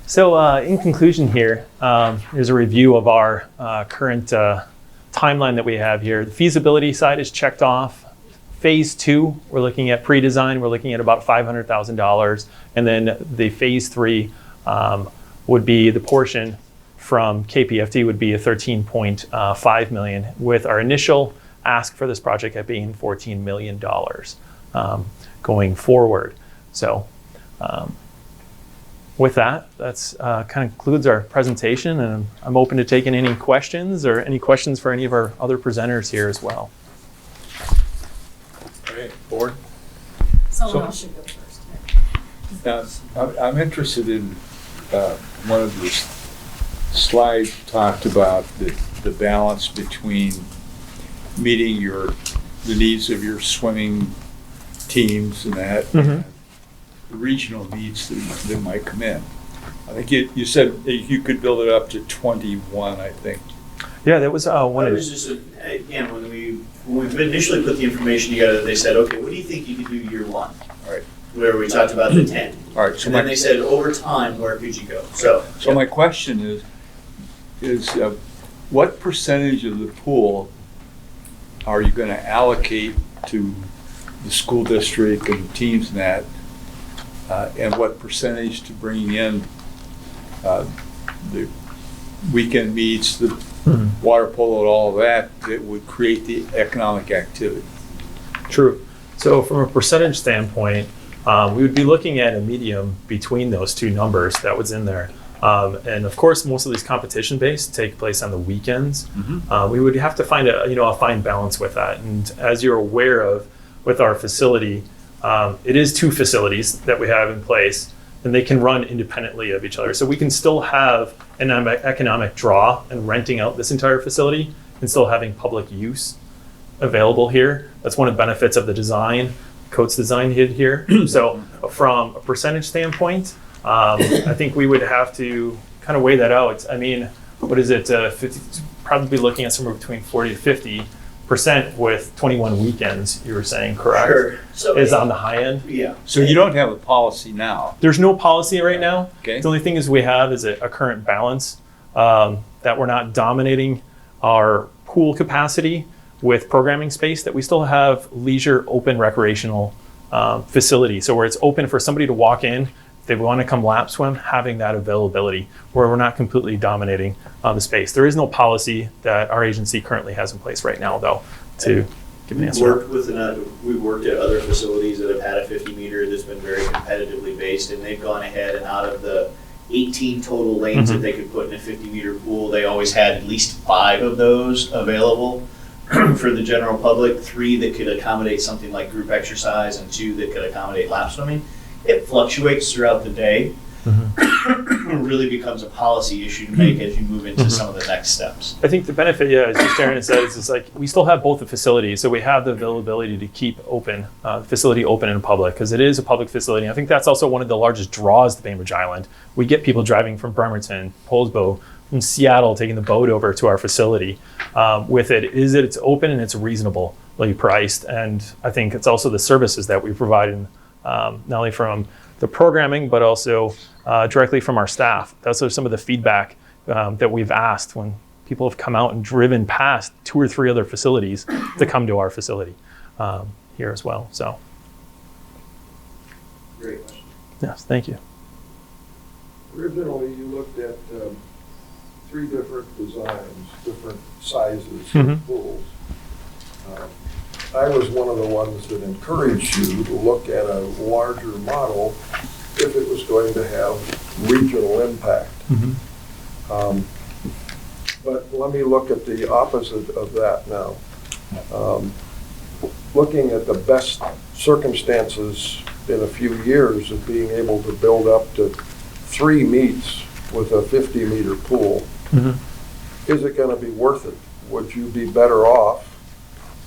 So in conclusion here, here's a review of our current timeline that we have here. The feasibility side is checked off. Phase 2, we're looking at pre-design, we're looking at about $500,000. And then the phase 3 would be the portion from KPFT would be a $13.5 million, with our initial ask for this project at being $14 million going forward. So with that, that's kind of concludes our presentation, and I'm open to taking any questions or any questions for any of our other presenters here as well. All right, board. Someone else should go first. Now, I'm interested in one of the slides talked about the balance between meeting the needs of your swimming teams and that, and the regional needs that might come in. I think you said you could build it up to 21, I think. Yeah, that was one of Just again, when we initially put the information together, they said, okay, what do you think you could do year 1? All right. Where we talked about the 10. All right. So and then they said, over time, where could you go? So my question is what percentage of the pool are you going to allocate to the school district and teams and that, and what percentage to bringing in the weekend meets, the water polo, and all of that would create the economic activity? True. So from a percentage standpoint, we would be looking at a medium between those two numbers that was in there. And of course, most of these competition-based take place on the weekends. We would have to find a fine balance with that. And as you're aware of, with our facility, it is 2 facilities that we have in place, and they can run independently of each other. So we can still have an economic draw and renting out this entire facility and still having public use available here. That's one of the benefits of the design, Coates design here. So from a percentage standpoint, I think we would have to kind of weigh that out. I mean, what is it? 50, probably be looking at somewhere between 40 to 50% with 21 weekends, you were saying, correct? Sure. So is on the high end. Yeah. So you don't have a policy now. There's no policy right now. Okay. The only thing is we have is a current balance, that we're not dominating our pool capacity with programming space, that we still have leisure open recreational facility. So where it's open for somebody to walk in, if they want to come lap swim, having that availability where we're not completely dominating the space. There is no policy that our agency currently has in place right now, though, to give an answer. We've worked at other facilities that have had a 50 meter that's been very competitively based, and they've gone ahead and out of the 18 total lanes that they could put in a 50 meter pool, they always had at least 5 of those available for the general public, 3 that could accommodate something like group exercise and 2 that could accommodate lap swimming. It fluctuates throughout the day. really becomes a policy issue to make as you move into some of the next steps. I think the benefit, yeah, as just Aaron said, is like we still have both the facilities, so we have the availability to keep the facility open in public because it is a public facility. I think that's also one of the largest draws to Bainbridge Island. We get people driving from Bremerton, Poulsbo, from Seattle, taking the boat over to our facility. With it is that it's open and it's reasonably priced, and I think it's also the services that we provide, not only from the programming, but also directly from our staff. Those are some of the feedback that we've asked when people have come out and driven past 2 or 3 other facilities to come to our facility here as well. So, Great question. yes, thank you. Originally, you looked at 3 different designs, different sizes Mhm. of pools. I was one of the ones that encouraged you to look at a larger model if it was going to have regional impact. But let me look at the opposite of that now. Looking at the best circumstances in a few years of being able to build up to 3 meets with a 50-meter pool, is it going to be worth it? Would you be better off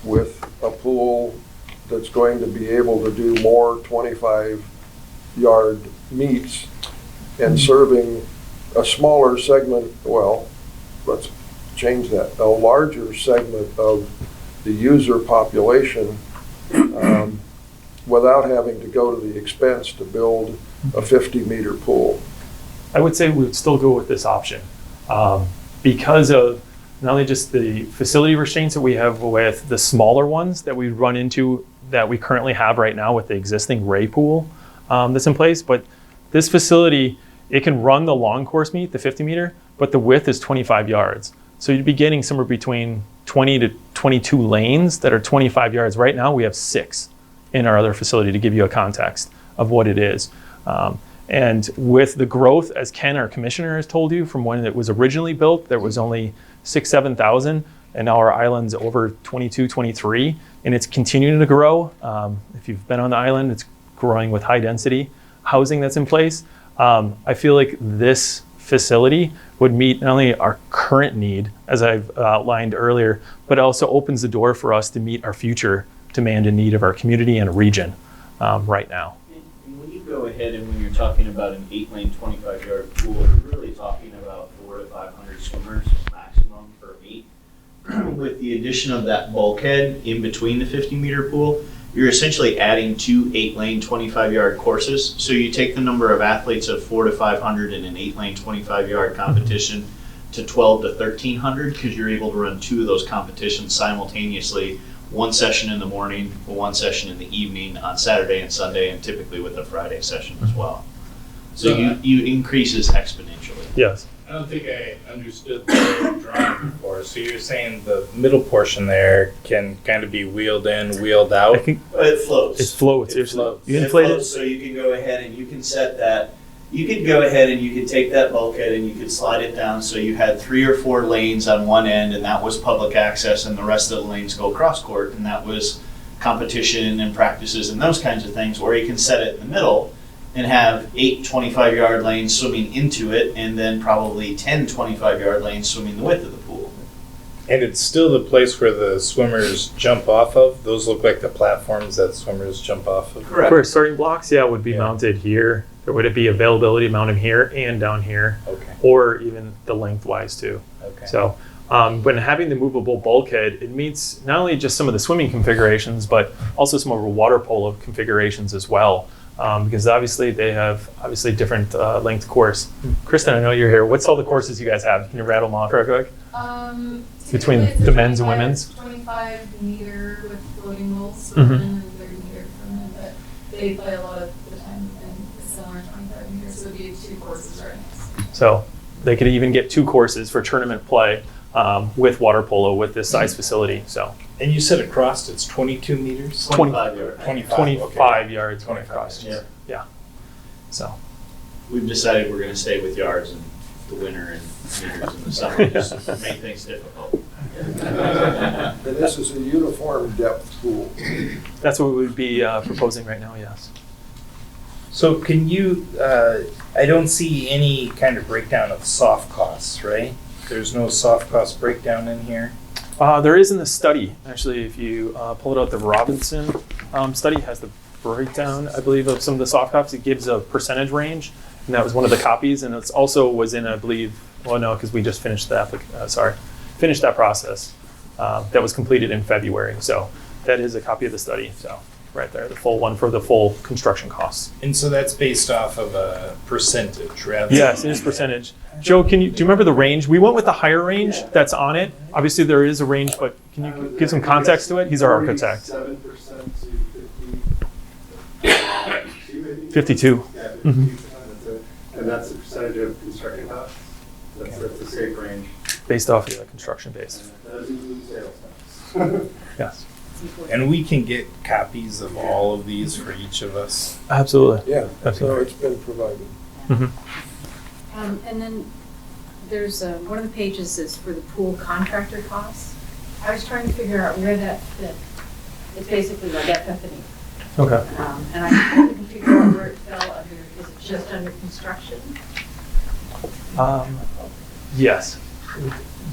with a pool that's going to be able to do more 25-yard meets and serving a smaller segment, well, let's change that, a larger segment of the user population without having to go to the expense to build a 50-meter pool? I would say we would still go with this option because of not only just the facility restraints that we have with the smaller ones that we run into that we currently have right now with the existing Ray pool that's in place, but this facility, it can run the long course meet, the 50 meter, but the width is 25 yards. So you'd be getting somewhere between 20 to 22 lanes that are 25 yards. Right now we have 6 in our other facility to give you a context of what it is. And with the growth, as Ken, our commissioner, has told you, from when it was originally built, there was only 7,000, and now our island's over 22, 23, and it's continuing to grow. If you've been on the island, it's growing with high density housing that's in place. I feel like this facility would meet not only our current need, as I've outlined earlier, but also opens the door for us to meet our future demand and need of our community and region right now. And when you go ahead and when you're talking about an 8-lane, 25-yard pool, you're really talking about 400 to 500 swimmers maximum per meet. With the addition of that bulkhead in between the 50-meter pool, you're essentially adding 2 8-lane, 25-yard courses. So you take the number of athletes of 400 to 500 in an 8-lane, 25-yard competition to 12 to 1,300 because you're able to run 2 of those competitions simultaneously. One session in the morning, one session in the evening on Saturday and Sunday, and typically with a Friday session as well. So you increases exponentially. Yes. I don't think I understood the drawing before. So you're saying the middle portion there can kind of be wheeled in, wheeled out? I think It floats. it floats. It floats. You inflate it. floats, so you can go ahead and you can set that. You could go ahead and you could take that bulkhead and you could slide it down so you had 3 or 4 lanes on one end, and that was public access, and the rest of the lanes go cross court, and that was competition and practices and those kinds of things. Or you can set it in the middle and have 8 25-yard lanes swimming into it, and then probably 10 25-yard lanes swimming the width of the pool. And it's still the place where the swimmers jump off of? Those look like the platforms that swimmers jump off of? Correct. For starting blocks, yeah, would be Yeah. mounted here. Or would it be availability mounted here and down here, Okay. or even the lengthwise too? Okay. So when having the movable bulkhead, it meets not only just some of the swimming configurations, but also some of our water polo configurations as well. Because obviously they have different length course. Kristen, I know you're here. What's all the courses you guys have? Can you rattle them off real quick? Between Typically it's the a men's and 25 women's? 25 meter with floating rules, Mhm. and 30 meter for men, but they play a lot of the time in similar 25 meters, so it would be 2 courses right next. So they could even get 2 courses for tournament play with water polo with this size facility. So And you said across it's 22 meters? 25 yard. 25 yards going 25, across. yeah. Yeah. So We've decided we're going to stay with yards in the winter and meters in the summer, just to make things difficult. And this is a uniform depth pool. that's what we would be proposing right now. Yes. So can you, I don't see any kind of breakdown of soft costs, right? There's no soft cost breakdown in here? There is in the study, actually, if you pull it out, the Robinson study has the breakdown, I believe, of some of the soft copies. It gives a percentage range, and that was one of the copies, and it also was in, I believe, well, no, because we just finished the finished that process. That was completed in February, so that is a copy of the study, so right there, the full one for the full construction costs. And so that's based off of a percentage rather? Yes, it is percentage. Joe, do you remember the range? We went with the higher range that's on it. Obviously, there is a range, but can you give some context to it? He's our architect. 7% to 50. 52. Yeah, 52%. Mhm. That's it. And that's the percentage of construction costs. That's a safe range. Based off of the construction base. That doesn't include sales tax. Yes. And we can get copies of all of these for each of us? Absolutely. Yeah, so Absolutely. it's been provided. And then there's one of the pages is for the pool contractor costs. I was trying to figure out where that fit. It's basically like FF&E. Okay. And I couldn't figure out where it fell under, is it just under construction? Yes.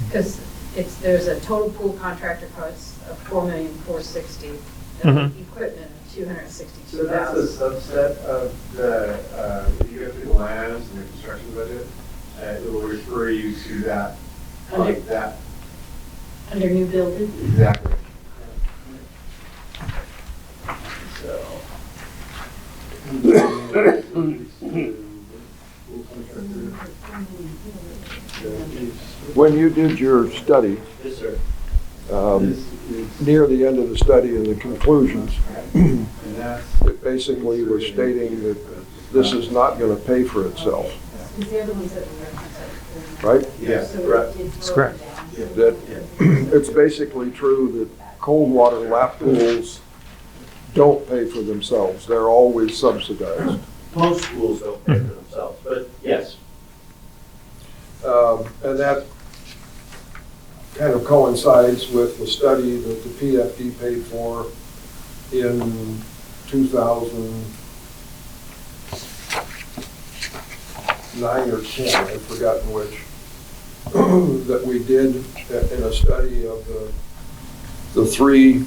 Because there's a total pool contractor cost of $4,460,000 and equipment of $262,000. So that's a subset of the, if you go through the line items in the construction budget, it will refer you to that, like that. Under new building? Exactly. So. When you did your study, Yes, sir. near the end of the study and the conclusions, And that's. it basically was stating that this is not going to pay for itself, Because the other ones that we referenced. right? Yes, So correct. That's correct. That it's basically true that cold water lap pools don't pay for themselves. They're always subsidized. Most schools don't pay for themselves, but yes. And that kind of coincides with the study that the PFD paid for in 2009 or 10, I've forgotten which, that we did in a study of the three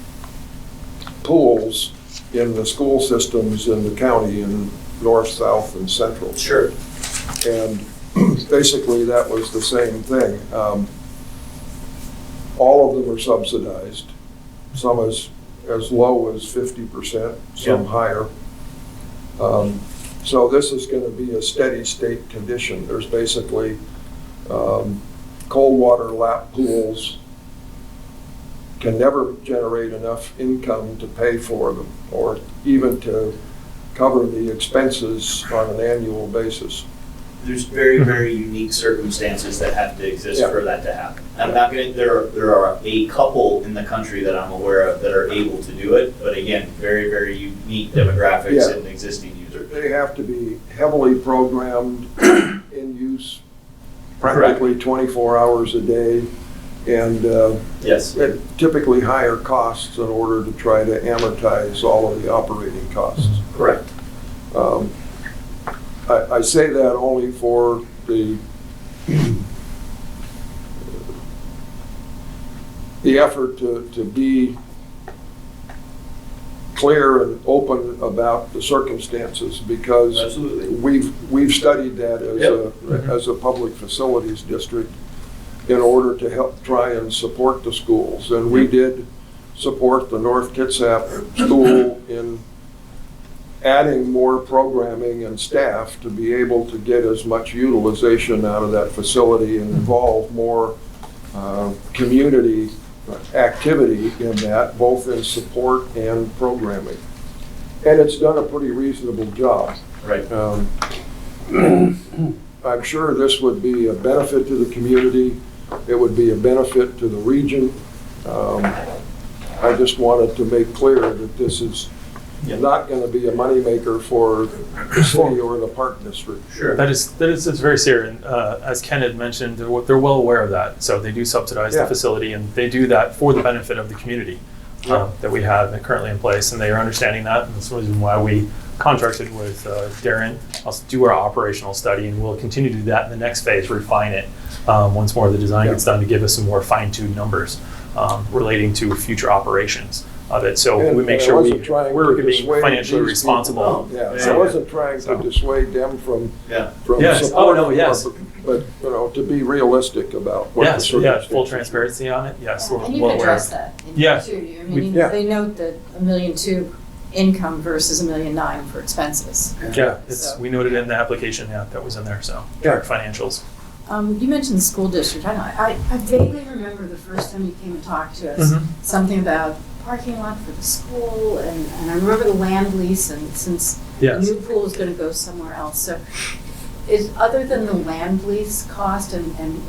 pools in the school systems in the county in north, south, and central. Sure. And basically, that was the same thing. All of them are subsidized, some as low as 50%, some Yeah. higher. So this is going to be a steady state condition. There's basically cold water lap pools can never generate enough income to pay for them or even to cover the expenses on an annual basis. There's very, very unique circumstances that have to exist Yeah. for that to happen. I'm not gonna, there are a couple in the country that I'm aware of that are able to do it, but again, very, very unique demographics Yeah. and existing users. They have to be heavily programmed, in use practically 24 hours a day, and Yes. at typically higher costs in order to try to amortize all of the operating costs. Correct. I say that only for the effort to be clear and open about the circumstances, because Absolutely. we've studied that Yep. as a public facilities district in order to help try and support the schools. And we did support the North Kitsap School in adding more programming and staff to be able to get as much utilization out of that facility and involve more community activity in that, both in support and programming. And it's done a pretty reasonable job. Right. I'm sure this would be a benefit to the community. It would be a benefit to the region. I just wanted to make clear that this is not going to be a moneymaker for the city or the park district. Sure. That is it's very serious. And, as Ken had mentioned, they're well aware of that. So they do subsidize Yeah. the facility, and they do that for the benefit of the community Yeah. that we have currently in place. And they are understanding that, and that's the reason why we contracted with Darren. I'll do our operational study, and we'll continue to do that in the next phase, refine it once more of the design gets done to give us some more fine-tuned numbers relating to future operations of it. So And- we make and I sure wasn't trying we're to being dissuade financially these responsible. people. Yeah, So- I wasn't trying so- to dissuade them from Yes. supporting Oh, no, more, yes. but, you know, to be realistic about what the Yes, circumstances. full transparency on it, yes. we're And you've well aware. addressed that in Yeah. here too. I We- mean, Yeah. they note that $1.2 million income versus $1.9 million for expenses. Yeah, it's, So- we noted in the application, that was in there, so, Yeah. direct financials. You mentioned the school district. I vaguely remember the first time you came and talked to us, Mhm. something about parking lot for the school, and I remember the land lease, and since the Yes. new pool is gonna go somewhere else, so other than the land lease cost, and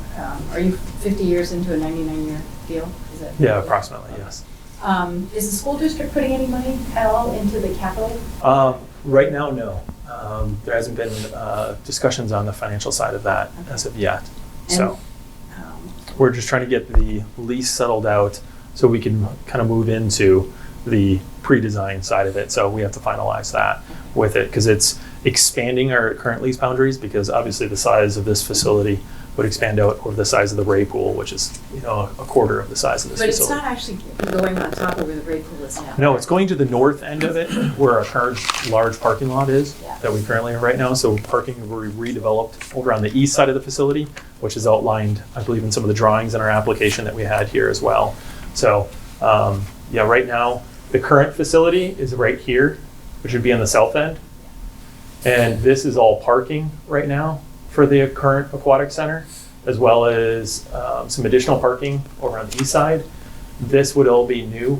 are you 50 years into a 99-year deal? Is that? Yeah, approximately, yes. Is the school district putting any money at all into the capital? Right now, no. There hasn't been discussions on the financial side of that as of yet. So we're just trying to get the lease settled out so we can kind of move into the pre-design side of it. So we have to finalize that with it because it's expanding our current lease boundaries because obviously the size of this facility would expand out over the size of the Ray pool, which is, a quarter of the size of this But it's facility. not actually going on top of where the Ray pool is now. No, it's going to the north end of it where our current large parking lot is Yeah. that we currently have right now. So parking will be redeveloped over on the east side of the facility, which is outlined, I believe, in some of the drawings in our application that we had here as well. So, right now, the current facility is right here, which would be on the south end. And this is all parking right now for the current aquatic center, as well as some additional parking over on the east side. This would all be new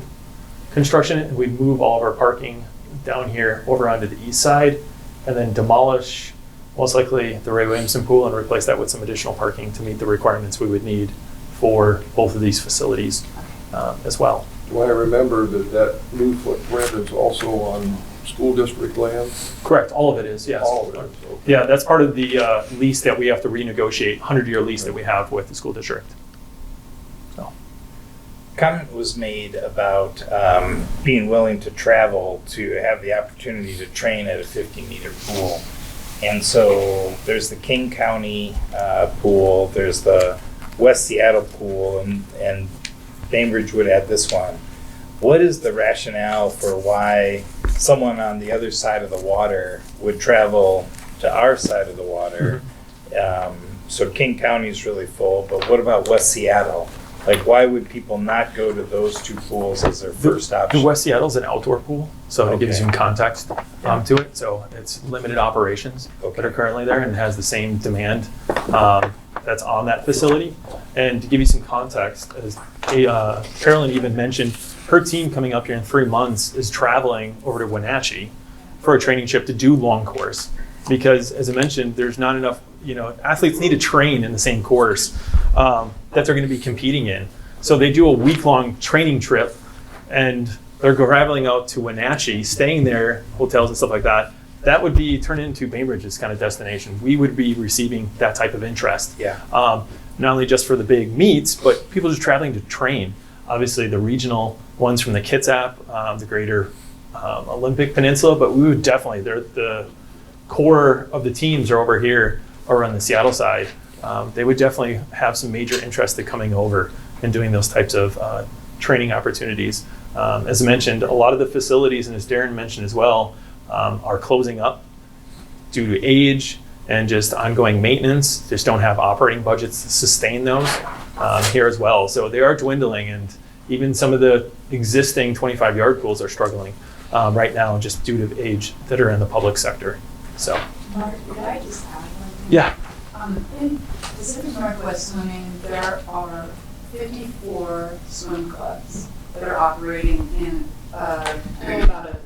construction, and we'd move all of our parking down here over onto the east side, and then demolish most likely the Ray Williamson pool and replace that with some additional parking to meet the requirements we would need for both of these facilities as well. Do I remember that new footprint is also on school district land? Correct, all of it is, yes. All of it, okay. Yeah, that's part of the lease that we have to renegotiate, 100-year lease that we have with the school district. So, Comment was made about being willing to travel to have the opportunity to train at a 50-meter pool. And so there's the King County pool, there's the West Seattle pool, and Bainbridge would add this one. What is the rationale for why someone on the other side of the water would travel to our side of the water? So King County is really full, but what about West Seattle? Like, why would people not go to those two pools as their first option? the West Seattle's an outdoor pool, so to give you Okay. some context to it. So it's limited operations that are currently there and has the same demand that's on that facility. And to give you some context, as Carolyn even mentioned, her team coming up here in 3 months is traveling over to Wenatchee for a training trip to do long course. Because as I mentioned, there's not enough, athletes need to train in the same course that they're going to be competing in. So they do a week-long training trip and they're traveling out to Wenatchee, staying there, hotels and stuff like that. That would be turned into Bainbridge's kind of destination. We would be receiving that type of interest. Yeah. Not only just for the big meets, but people just traveling to train. Obviously the regional ones from the Kitsap, the greater Olympic Peninsula, but we would definitely, the core of the teams are over here or on the Seattle side. They would definitely have some major interest in coming over and doing those types of training opportunities. As I mentioned, a lot of the facilities, and as Darren mentioned as well, are closing up due to age and just ongoing maintenance. Just don't have operating budgets to sustain those here as well. So they are dwindling, and even some of the existing 25-yard pools are struggling right now just due to age that are in the public sector. So, Mark, could I just add one? yeah. In Pacific Northwest Swimming, there are 54 swim clubs that are operating in about a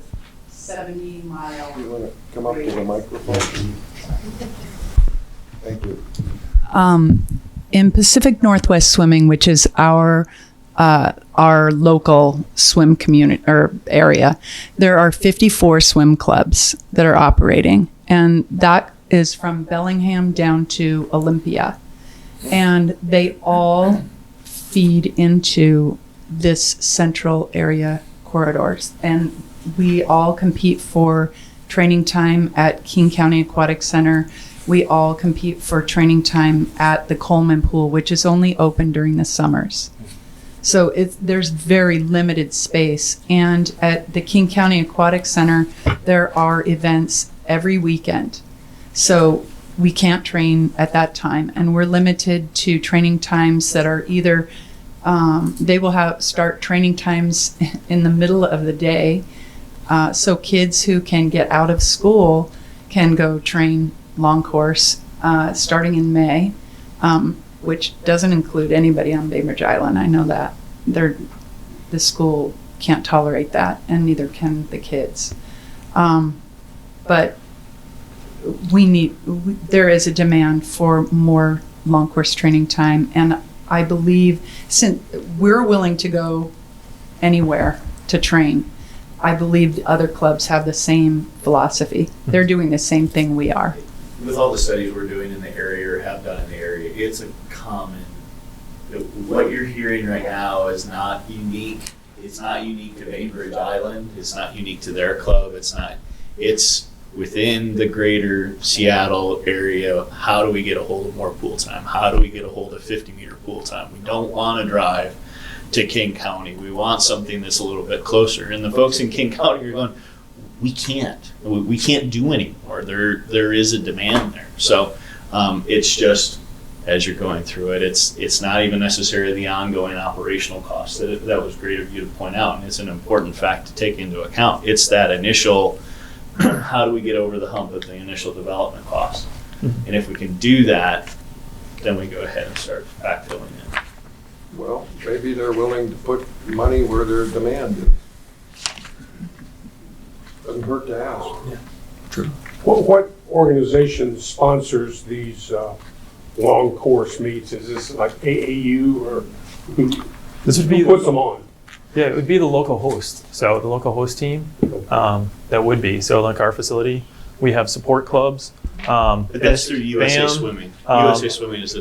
70-mile. You want to come up to the microphone? Thank you. In Pacific Northwest Swimming, which is our local swim community or area, there are 54 swim clubs that are operating, and that is from Bellingham down to Olympia, and they all feed into this central area corridors, and we all compete for training time at King County Aquatic Center. We all compete for training time at the Coleman Pool, which is only open during the summers. So there's very limited space. And at the King County Aquatic Center, there are events every weekend. So we can't train at that time. And we're limited to training times that are either, they will start training times in the middle of the day. So kids who can get out of school can go train long course starting in May. Which doesn't include anybody on Bainbridge Island. I know that. The school can't tolerate that, and neither can the kids. But there is a demand for more long course training time, and I believe since we're willing to go anywhere to train, I believe the other clubs have the same philosophy. They're doing the same thing we are. With all the studies we're doing in the area or have done in the area, it's a common, what you're hearing right now is not unique. It's not unique to Bainbridge Island. It's not unique to their club. It's within the greater Seattle area. How do we get a hold of more pool time? How do we get a hold of 50-meter pool time? We don't want to drive to King County. We want something that's a little bit closer. And the folks in King County are going, we can't do anymore. There is a demand there. So it's just, as you're going through it, it's not even necessarily the ongoing operational costs. That was great of you to point out, and it's an important fact to take into account. It's that initial, how do we get over the hump of the initial development cost? And if we can do that, then we go ahead and start backfilling it. Well, maybe they're willing to put money where their demand is. Doesn't hurt to ask. Yeah, true. What organization sponsors these long course meets? Is this like AAU or who puts them on? Yeah, it would be the local host. So the local host team, that would be. So like our facility, we have support clubs. But that's through USA BAM, Swimming. USA Swimming is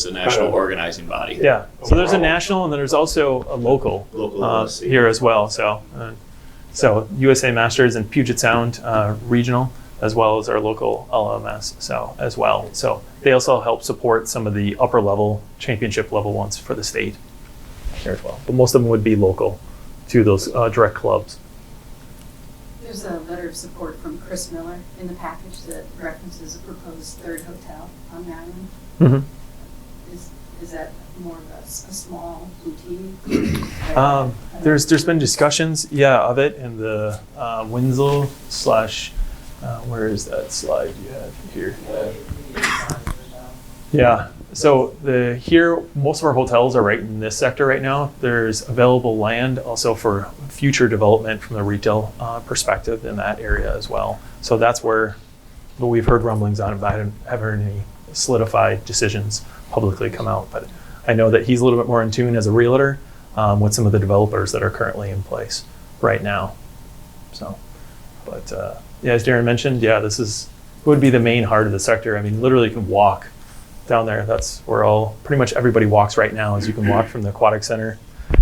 the national organizing body. Yeah. So there's a national, and then there's also a local here as well. So USA Masters and Puget Sound regional, as well as our local LMS as well. So they also help support some of the upper level, championship level ones for the state here as well. But most of them would be local to those direct clubs. There's a letter of support from Chris Miller in the package that references a proposed third hotel on the island. Mm-hmm. Is that more of a small boutique? There's been discussions, of it in the Winslow / where is that slide you have here? Yeah. So here, most of our hotels are right in this sector right now. There's available land also for future development from the retail perspective in that area as well. So that's where we've heard rumblings on it, but I haven't heard any solidified decisions publicly come out. But I know that he's a little bit more in tune as a realtor with some of the developers that are currently in place right now. So, but as Darren mentioned, this would be the main heart of the sector. I mean, literally you can walk down there. That's where pretty much everybody walks right now, is you can walk from the Aquatic Center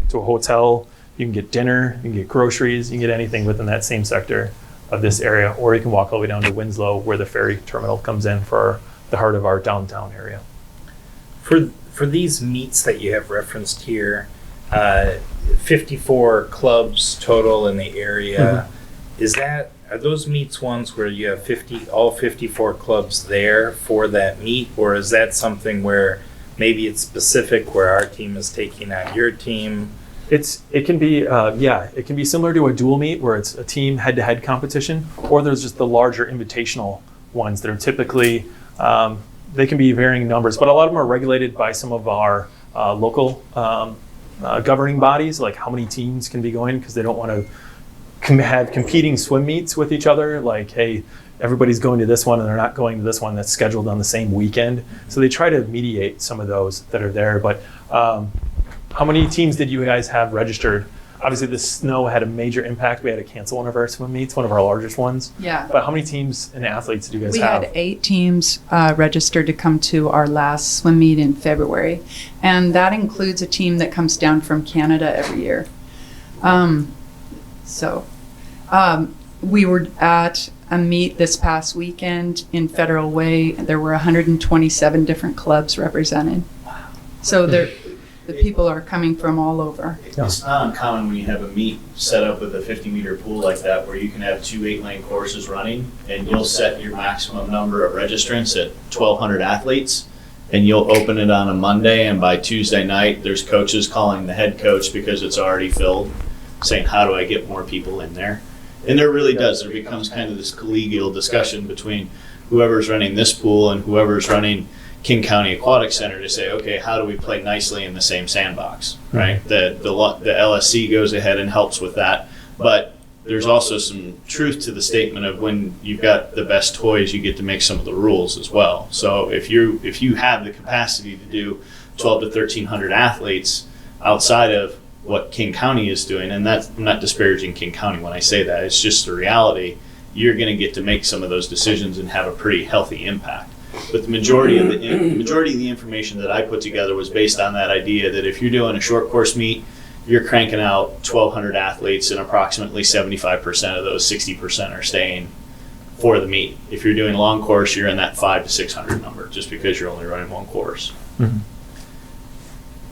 to a hotel. You can get dinner, you can get groceries, you can get anything within that same sector of this area, or you can walk all the way down to Winslow where the ferry terminal comes in for the heart of our downtown area. For these meets that you have referenced here, 54 clubs total in the area. Mm-hmm. Are those meets ones where you have all 54 clubs there for that meet, or is that something where maybe it's specific where our team is taking on your team? It can be it can be similar to a dual meet where it's a team head-to-head competition, or there's just the larger invitational ones that are typically they can be varying numbers, but a lot of them are regulated by some of our local governing bodies, like how many teams can be going, because they don't want to have competing swim meets with each other. Like, hey, everybody's going to this one and they're not going to this one that's scheduled on the same weekend. So they try to mediate some of those that are there. But how many teams did you guys have registered? Obviously, the snow had a major impact. We had to cancel one of our swim meets, one of our largest ones. Yeah. But how many teams and athletes did you guys have? We had 8 teams registered to come to our last swim meet in February. And that includes a team that comes down from Canada every year. We were at a meet this past weekend in Federal Way. There were 127 different clubs represented. So the people are coming from all over. It's not uncommon when you have a meet set up with a 50-meter pool like that, where you can have 2 8-lane courses running, and you'll set your maximum number of registrants at 1,200 athletes, and you'll open it on a Monday, and by Tuesday night, there's coaches calling the head coach because it's already filled, saying, how do I get more people in there? And there really does. There becomes kind of this collegial discussion between whoever's running this pool and whoever's running King County Aquatic Center to say, okay, how do we play nicely in the same sandbox, right? The LSC goes ahead and helps with that. But there's also some truth to the statement of when you've got the best toys, you get to make some of the rules as well. So if you have the capacity to do 12 to 1,300 athletes outside of what King County is doing, and that's, I'm not disparaging King County when I say that, it's just the reality, you're going to get to make some of those decisions and have a pretty healthy impact. But the majority of the information that I put together was based on that idea that if you're doing a short course meet, you're cranking out 1,200 athletes, and approximately 75% of those 60% are staying for the meet. If you're doing long course, you're in that 500 to 600 number, just because you're only running one course. Mm-hmm.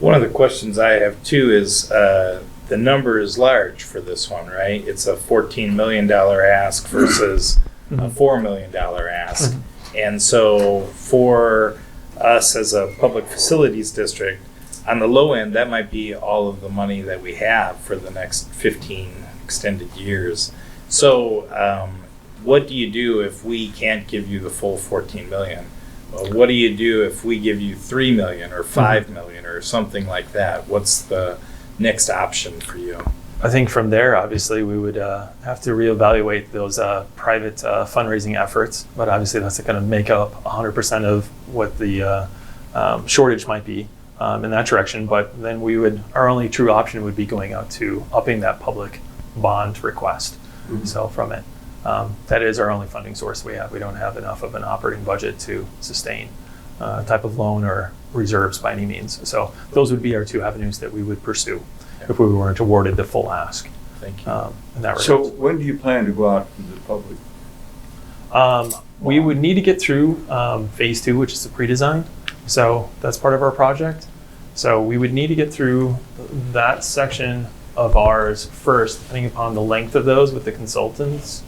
One of the questions I have too is the number is large for this one, right? It's a $14 million ask versus a $4 million ask. Mm-hmm. And so for us as a public facilities district, on the low end, that might be all of the money that we have for the next 15 extended years. So what do you do if we can't give you the full 14 million? Well, what do you do if we give you 3 million or 5 million or something like that? What's the next option for you? I think from there, obviously, we would have to reevaluate those private fundraising efforts, but obviously that's going to make up 100% of what the shortage might be in that direction. But then our only true option would be going out to upping that public bond request. Mm-hmm. So from it, that is our only funding source we have. We don't have enough of an operating budget to sustain type of loan or reserves by any means. So those would be our two avenues that we would pursue if we weren't awarded the full ask. Thank you. In that regard. So when do you plan to go out to the public? We would need to get through phase 2, which is the pre-design. So that's part of our project. So we would need to get through that section of ours first, depending upon the length of those with the consultants.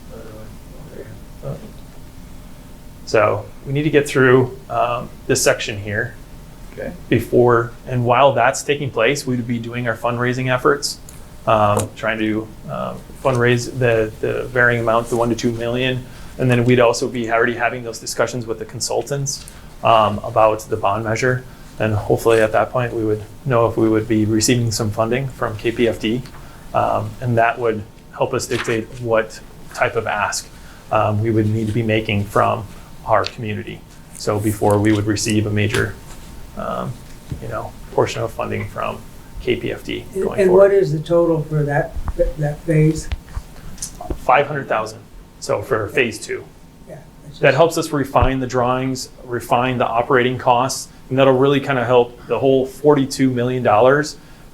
So we need to get through this section here. Okay. Before, and while that's taking place, we would be doing our fundraising efforts, trying to fundraise the varying amount, the 1 to 2 million, and then we'd also be already having those discussions with the consultants about the bond measure, and hopefully at that point we would know if we would be receiving some funding from KPFD, and that would help us dictate what type of ask we would need to be making from our community. So before we would receive a major portion of funding from KPFD going forward. And what is the total for that phase? 500,000. So for phase 2. Yeah. That helps us refine the drawings, refine the operating costs, and that'll really kind of help the whole $42 million.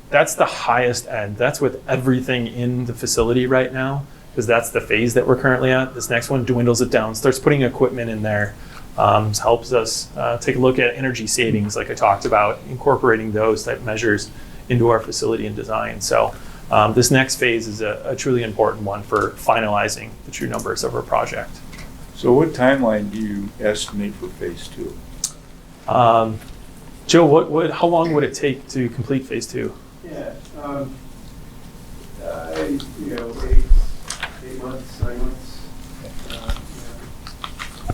That's the highest end. That's with everything in the facility right now, because that's the phase that we're currently at. This next one dwindles it down, starts putting equipment in there. Helps us take a look at energy savings, like I talked about, incorporating those type measures into our facility and design. So this next phase is a truly important one for finalizing the true numbers of our project. So what timeline do you estimate for phase 2? Joe, how long would it take to complete phase 2? Yeah, 8 months, 9 months.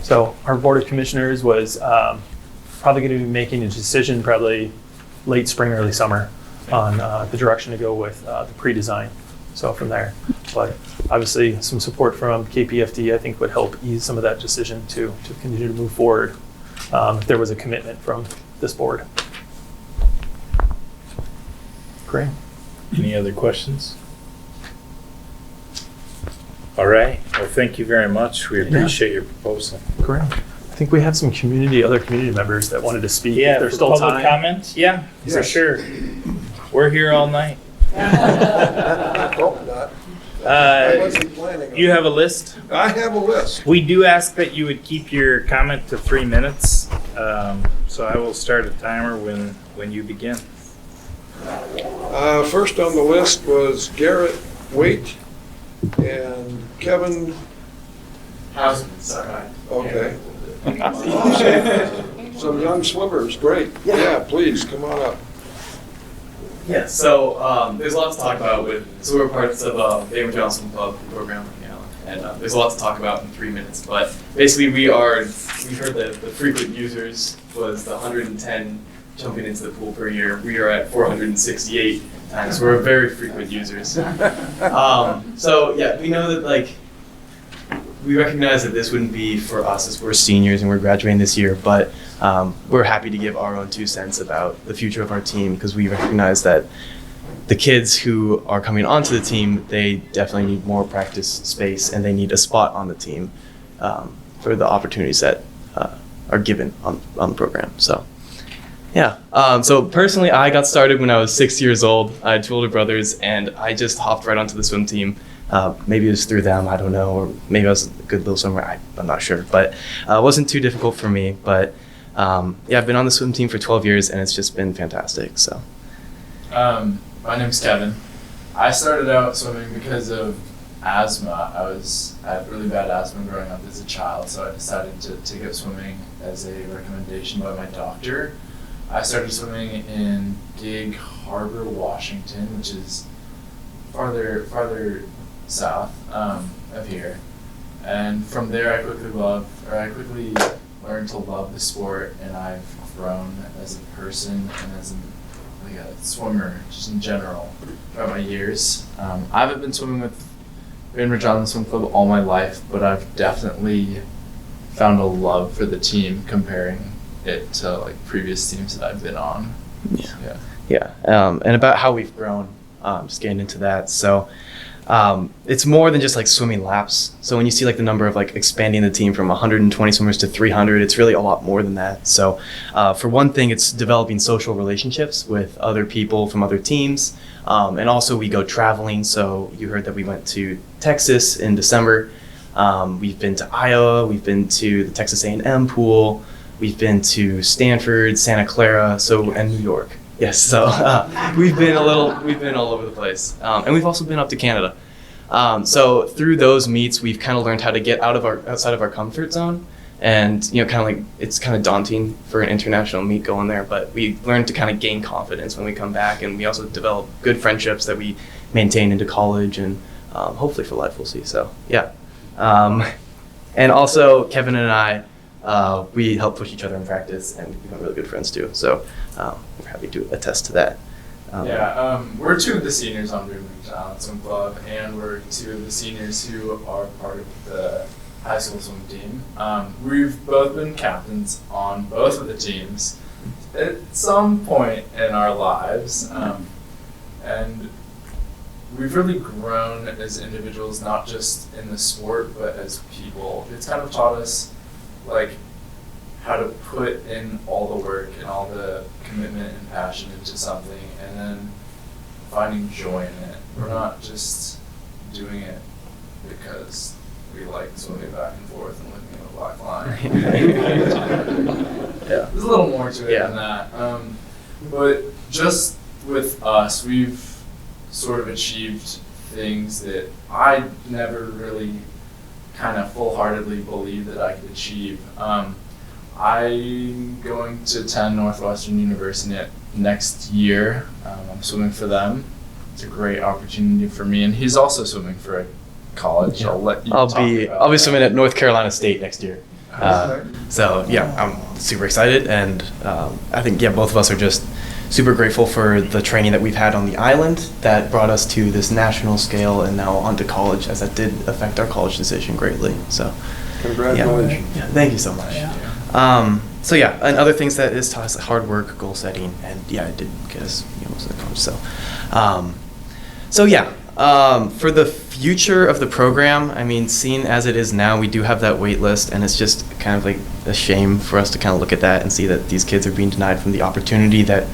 So our Board of Commissioners was probably going to be making a decision probably late spring, early summer on the direction to go with the pre-design. So from there, but obviously some support from KPFD I think would help ease some of that decision to continue to move forward if there was a commitment from this board. Great. Any other questions? All right. Well, thank you very much. We appreciate your proposal. Great. I think we have some other community members that wanted to speak. Yeah, if there's for still public time. comment? Yeah, for sure. We're here all night. Hope not. I wasn't planning on You it. have a list? I have a list. We do ask that you would keep your comment to 3 minutes. So I will start a timer when you begin. First on the list was Garrett Waite and Kevin. Okay. Some young swimmers, great. Yeah, please, come on up. Yeah, so there's a lot to talk about so we're parts of Bainbridge Swim Club program, and there's a lot to talk about in 3 minutes. But basically, we heard that the frequent users was the 110 jumping into the pool per year. We are at 468 times. So we're very frequent users. So yeah, we know that we recognize that this wouldn't be for us as we're seniors and we're graduating this year, but we're happy to give our own 2 cents about the future of our team because we recognize that the kids who are coming onto the team, they definitely need more practice space and they need a spot on the team for the opportunities that are given on the program. So yeah, so personally I got started when I was 6 years old. I had 2 older brothers and I just hopped right onto the swim team. Maybe it was through them, I don't know, or maybe I was a good little swimmer, I'm not sure. But it wasn't too difficult for me. But yeah, I've been on the swim team for 12 years and it's just been fantastic. So, my name's Kevin. I started out swimming because of asthma. I had really bad asthma growing up as a child, so I decided to take up swimming as a recommendation by my doctor. I started swimming in Gig Harbor, Washington, which is farther south of here, and from there I quickly learned to love the sport, and I've grown as a person and as a swimmer just in general throughout my years. I haven't been swimming with Bainbridge Island Swim Club all my life, but I've definitely found a love for the team comparing it to previous teams that I've been on. Yeah, and about how we've grown, just getting into that. So it's more than just swimming laps. So when you see the number of expanding the team from 120 swimmers to 300, it's really a lot more than that. So for one thing, it's developing social relationships with other people from other teams. And also we go traveling. So you heard that we went to Texas in December. We've been to Iowa. We've been to the Texas A&M pool. We've been to Stanford, Santa Clara, and New York. Yes, so we've been all over the place, and we've also been up to Canada. So through those meets, we've kind of learned how to get outside of our comfort zone, and it's kind of daunting for an international meet going there, but we learned to kind of gain confidence when we come back, and we also develop good friendships that we maintain into college and hopefully for life. We'll see. So yeah, and also Kevin and I. We help push each other in practice, and we've become really good friends too. So we're happy to attest to that. We're 2 of the seniors on Bainbridge Island Swim Club, and we're 2 of the seniors who are part of the high school swim team. We've both been captains on both of the teams at some point in our lives, and we've really grown as individuals, not just in the sport, but as people. It's kind of taught us how to put in all the work and all the commitment and passion into something and then finding joy in it. We're not just doing it because we like swimming back and forth and looking at a black line. There's a little more to it than that. But just with us, we've sort of achieved things that I never really kind of full-heartedly believe that I could achieve. I'm going to attend Northwestern University next year. I'm swimming for them. It's a great opportunity for me, and he's also swimming for a college. Yeah. I'll let you I'll talk be about swimming at North Carolina State next year. So yeah, I'm super excited, and I think both of us are just super grateful for the training that we've had on the island that brought us to this national scale and now onto college, as that did affect our college decision greatly. So Congratulations. Yeah, thank you so much. So yeah, and other things that is taught us hard work, goal setting, and it did get us most of the college. So for the future of the program, I mean, seeing as it is now, we do have that wait list, and it's just kind of a shame for us to kind of look at that and see that these kids are being denied from the opportunity that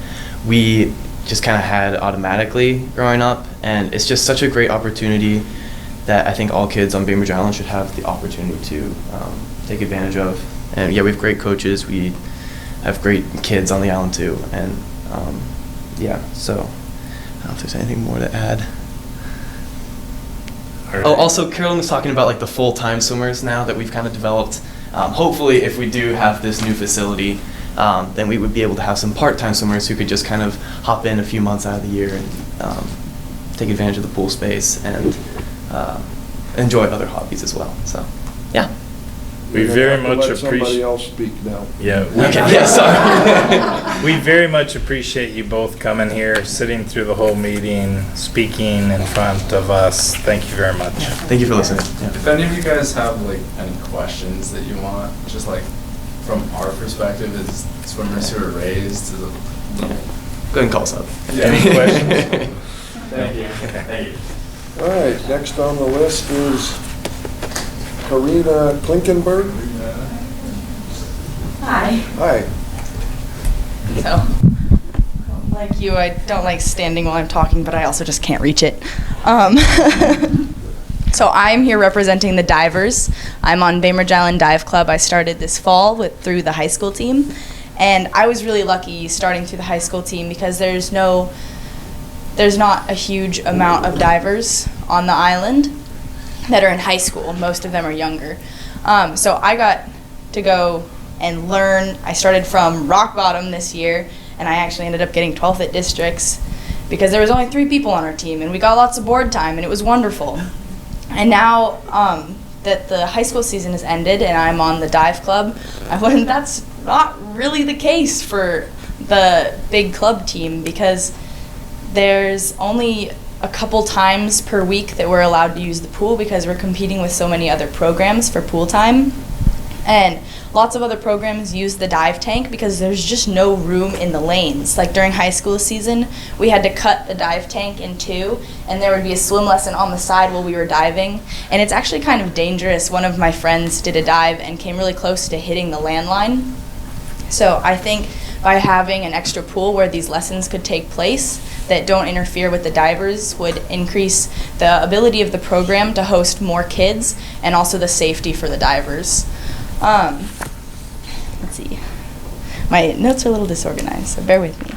we just kind of had automatically growing up. And it's just such a great opportunity that I think all kids on Bainbridge Island should have the opportunity to take advantage of. And yeah, we have great coaches. We have great kids on the island too. And yeah, so I don't know if there's anything more to add. Oh, also Carolyn was talking about like the full-time swimmers now that we've kind of developed. Hopefully, if we do have this new facility, then we would be able to have some part-time swimmers who could just kind of hop in a few months out of the year and take advantage of the pool space and enjoy other hobbies as well. So, yeah. We very much Let somebody appreciate. else speak now. Yeah. Okay, yeah, sorry. We very much appreciate you both coming here, sitting through the whole meeting, speaking in front of us. Thank you very much. Thank you for listening. Yeah. If any of you guys have like any questions that you want, just like from our perspective as swimmers who are raised, to the, Go ahead and call us up. Yeah, any questions? Thank you. Thank you. All right, next on the list is Karina Klinkenberg. Hi. Hi. So, like you, I don't like standing while I'm talking, but I also just can't reach it. So I'm here representing the divers. I'm on Bainbridge Island Dive Club. I started this fall through the high school team. And I was really lucky starting through the high school team because there's not a huge amount of divers on the island that are in high school. Most of them are younger. So I got to go and learn. I started from rock bottom this year, and I actually ended up getting 12th at districts because there was only 3 people on our team, and we got lots of board time, and it was wonderful. And now that the high school season has ended and I'm on the dive club, I learned that's not really the case for the big club team because there's only a couple times per week that we're allowed to use the pool because we're competing with so many other programs for pool time. And lots of other programs use the dive tank because there's just no room in the lanes. Like during high school season, we had to cut the dive tank in 2, and there would be a swim lesson on the side while we were diving. And it's actually kind of dangerous. One of my friends did a dive and came really close to hitting the landline. So I think by having an extra pool where these lessons could take place that don't interfere with the divers would increase the ability of the program to host more kids and also the safety for the divers. Let's see. My notes are a little disorganized, so bear with me.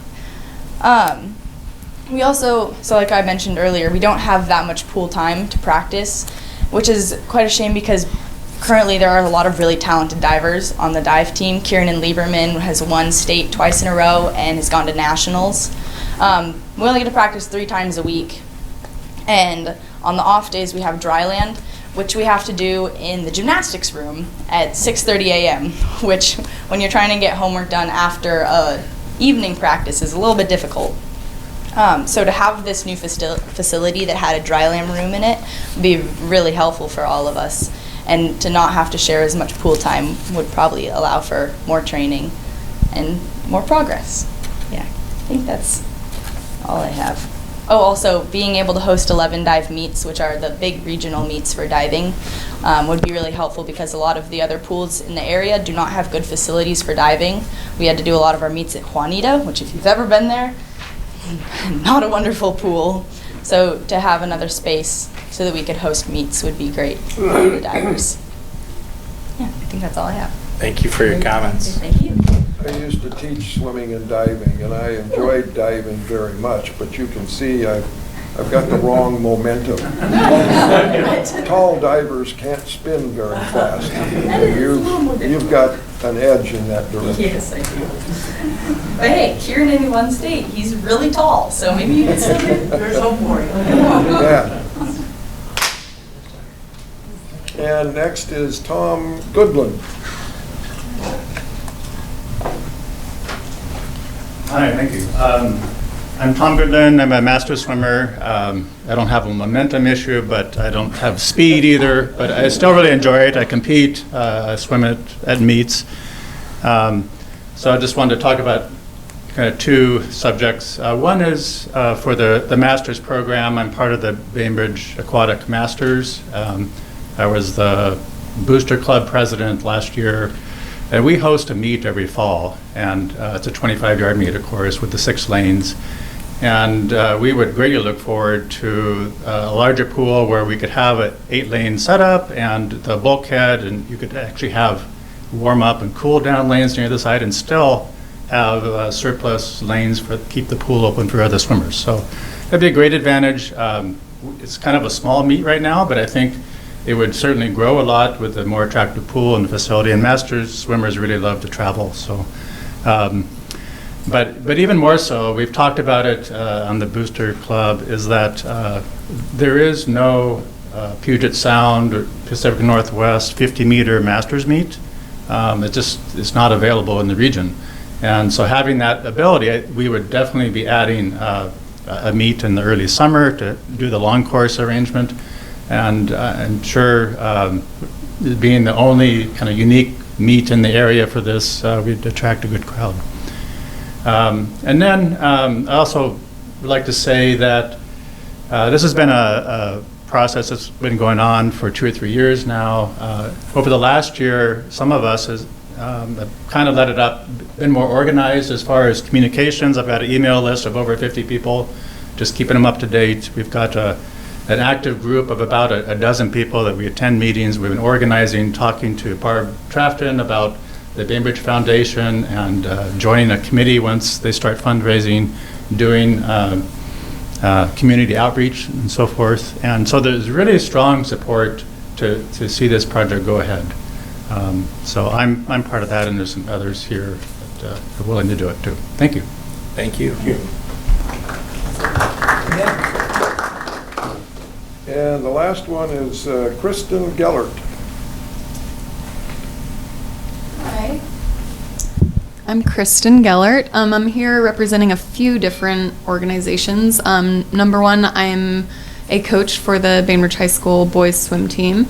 We also, so like I mentioned earlier, we don't have that much pool time to practice, which is quite a shame because currently there are a lot of really talented divers on the dive team. Kieran Lieberman has won state twice in a row and has gone to nationals. We only get to practice 3 times a week. And on the off days we have dry land, which we have to do in the gymnastics room at 6:30 a.m., which when you're trying to get homework done after evening practice is a little bit difficult. So to have this new facility that had a dry land room in it would be really helpful for all of us. And to not have to share as much pool time would probably allow for more training and more progress. Yeah, I think that's all I have. Oh, also being able to host 11 dive meets, which are the big regional meets for diving, would be really helpful because a lot of the other pools in the area do not have good facilities for diving. We had to do a lot of our meets at Juanita, which if you've ever been there, not a wonderful pool. So to have another space so that we could host meets would be great for the divers. Yeah, I think that's all I have. Thank you for your comments. Thank you. I used to teach swimming and diving, and I enjoyed diving very much, but you can see I've got the wrong momentum. Tall divers can't spin very fast. You've got an edge in that direction. Yes, I do. But hey, Kieran in one state, he's really tall, so maybe you can still get, there's hope for you. Yeah. And next is Tom Goodland. Hi, thank you. I'm Tom Goodland. I'm a master swimmer. I don't have a momentum issue, but I don't have speed either. But I still really enjoy it. I compete, I swim at meets. So I just wanted to talk about kind of 2 subjects. One is for the master's program. I'm part of the Bainbridge Aquatic Masters. I was the booster club president last year. And we host a meet every fall, and it's a 25-yard meet, of course, with the 6 lanes. And we would greatly look forward to a larger pool where we could have an 8-lane setup and the bulkhead, and you could actually have warm up and cool down lanes near the side and still have surplus lanes for keep the pool open for other swimmers. So that'd be a great advantage. It's kind of a small meet right now, but I think it would certainly grow a lot with a more attractive pool and facility. And masters swimmers really love to travel. So, but even more so, we've talked about it on the Booster Club, is that there is no Puget Sound or Pacific Northwest 50-meter masters meet. It's not available in the region. And so having that ability, we would definitely be adding a meet in the early summer to do the long course arrangement. And I'm sure being the only kind of unique meet in the area for this, we'd attract a good crowd. And then I also would like to say that this has been a process that's been going on for 2 or 3 years now. Over the last year, some of us have kind of let it up, been more organized as far as communications. I've got an email list of over 50 people, just keeping them up to date. We've got an active group of about a dozen people that we attend meetings. We've been organizing, talking to Barb Trafton about the Bainbridge Foundation and joining a committee once they start fundraising, doing community outreach and so forth. And so there's really strong support to see this project go ahead. So I'm part of that, and there's some others here that are willing to do it too. Thank you. Thank you. And the last one is Kristen Gellert. Hi. I'm Kristen Gellert. I'm here representing a few different organizations. Number one, I'm a coach for the Bainbridge High School boys swim team.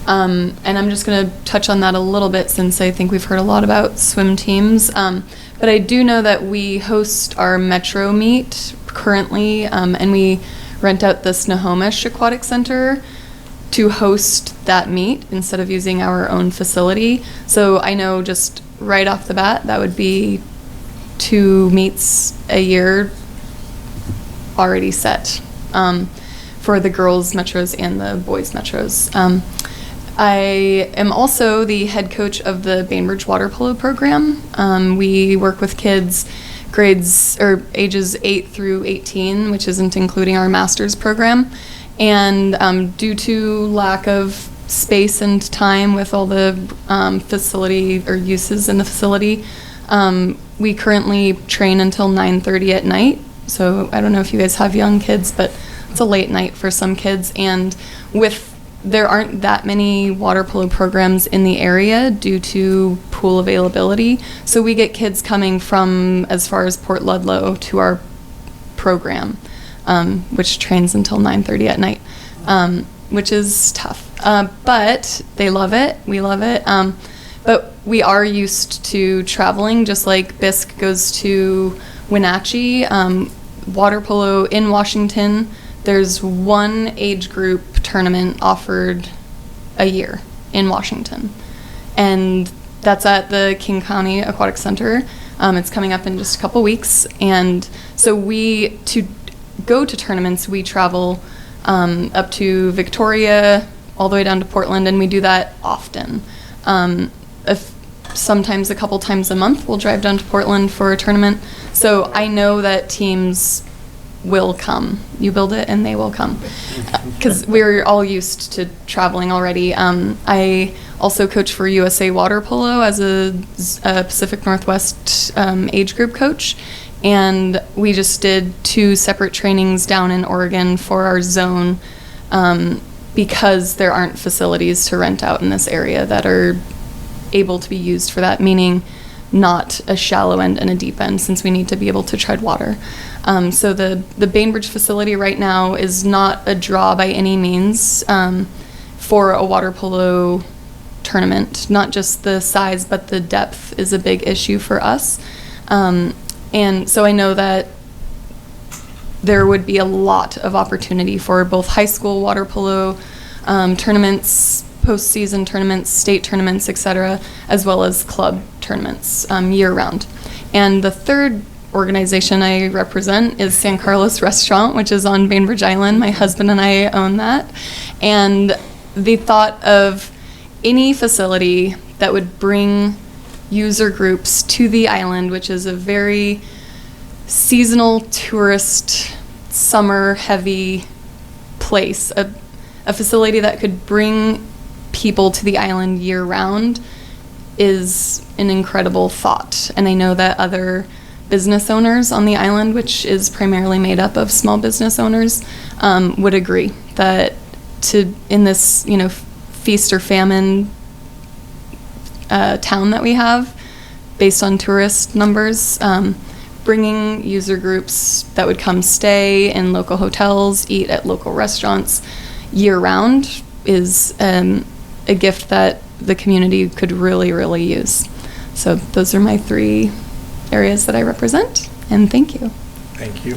And I'm just going to touch on that a little bit since I think we've heard a lot about swim teams. But I do know that we host our Metro meet currently, and we rent out the Snohomish Aquatic Center to host that meet instead of using our own facility. So I know just right off the bat, that would be 2 meets a year already set for the girls' metros and the boys' metros. I am also the head coach of the Bainbridge water polo program. We work with kids grades or ages 8 through 18, which isn't including our master's program. And due to lack of space and time with all the facility or uses in the facility, we currently train until 9:30 at night. So I don't know if you guys have young kids, but it's a late night for some kids. And there aren't that many water polo programs in the area due to pool availability. So we get kids coming from as far as Port Ludlow to our program, which trains until 9:30 at night, which is tough. But they love it. We love it. But we are used to traveling, just like Bisque goes to Wenatchee. Water polo in Washington, there's one age group tournament offered a year in Washington. And that's at the King County Aquatic Center. It's coming up in just a couple weeks. And so to go to tournaments, we travel up to Victoria, all the way down to Portland, and we do that often. Sometimes a couple times a month, we'll drive down to Portland for a tournament. So I know that teams will come. You build it and they will come. Because we're all used to traveling already. I also coach for USA Water Polo as a Pacific Northwest age group coach. And we just did 2 separate trainings down in Oregon for our zone because there aren't facilities to rent out in this area that are able to be used for that, meaning not a shallow end and a deep end, since we need to be able to tread water. So the Bainbridge facility right now is not a draw by any means for a water polo tournament. Not just the size, but the depth is a big issue for us. And so I know that there would be a lot of opportunity for both high school water polo tournaments, postseason tournaments, state tournaments, etc., as well as club tournaments year-round. And the third organization I represent is San Carlos Restaurant, which is on Bainbridge Island. My husband and I own that. And the thought of any facility that would bring user groups to the island, which is a very seasonal tourist, summer heavy place, a facility that could bring people to the island year round is an incredible thought. And I know that other business owners on the island, which is primarily made up of small business owners, would agree that in this, feast or famine town that we have, based on tourist numbers, bringing user groups that would come stay in local hotels, eat at local restaurants year round is a gift that the community could really, really use. So those are my 3 areas that I represent, and thank you. Thank you.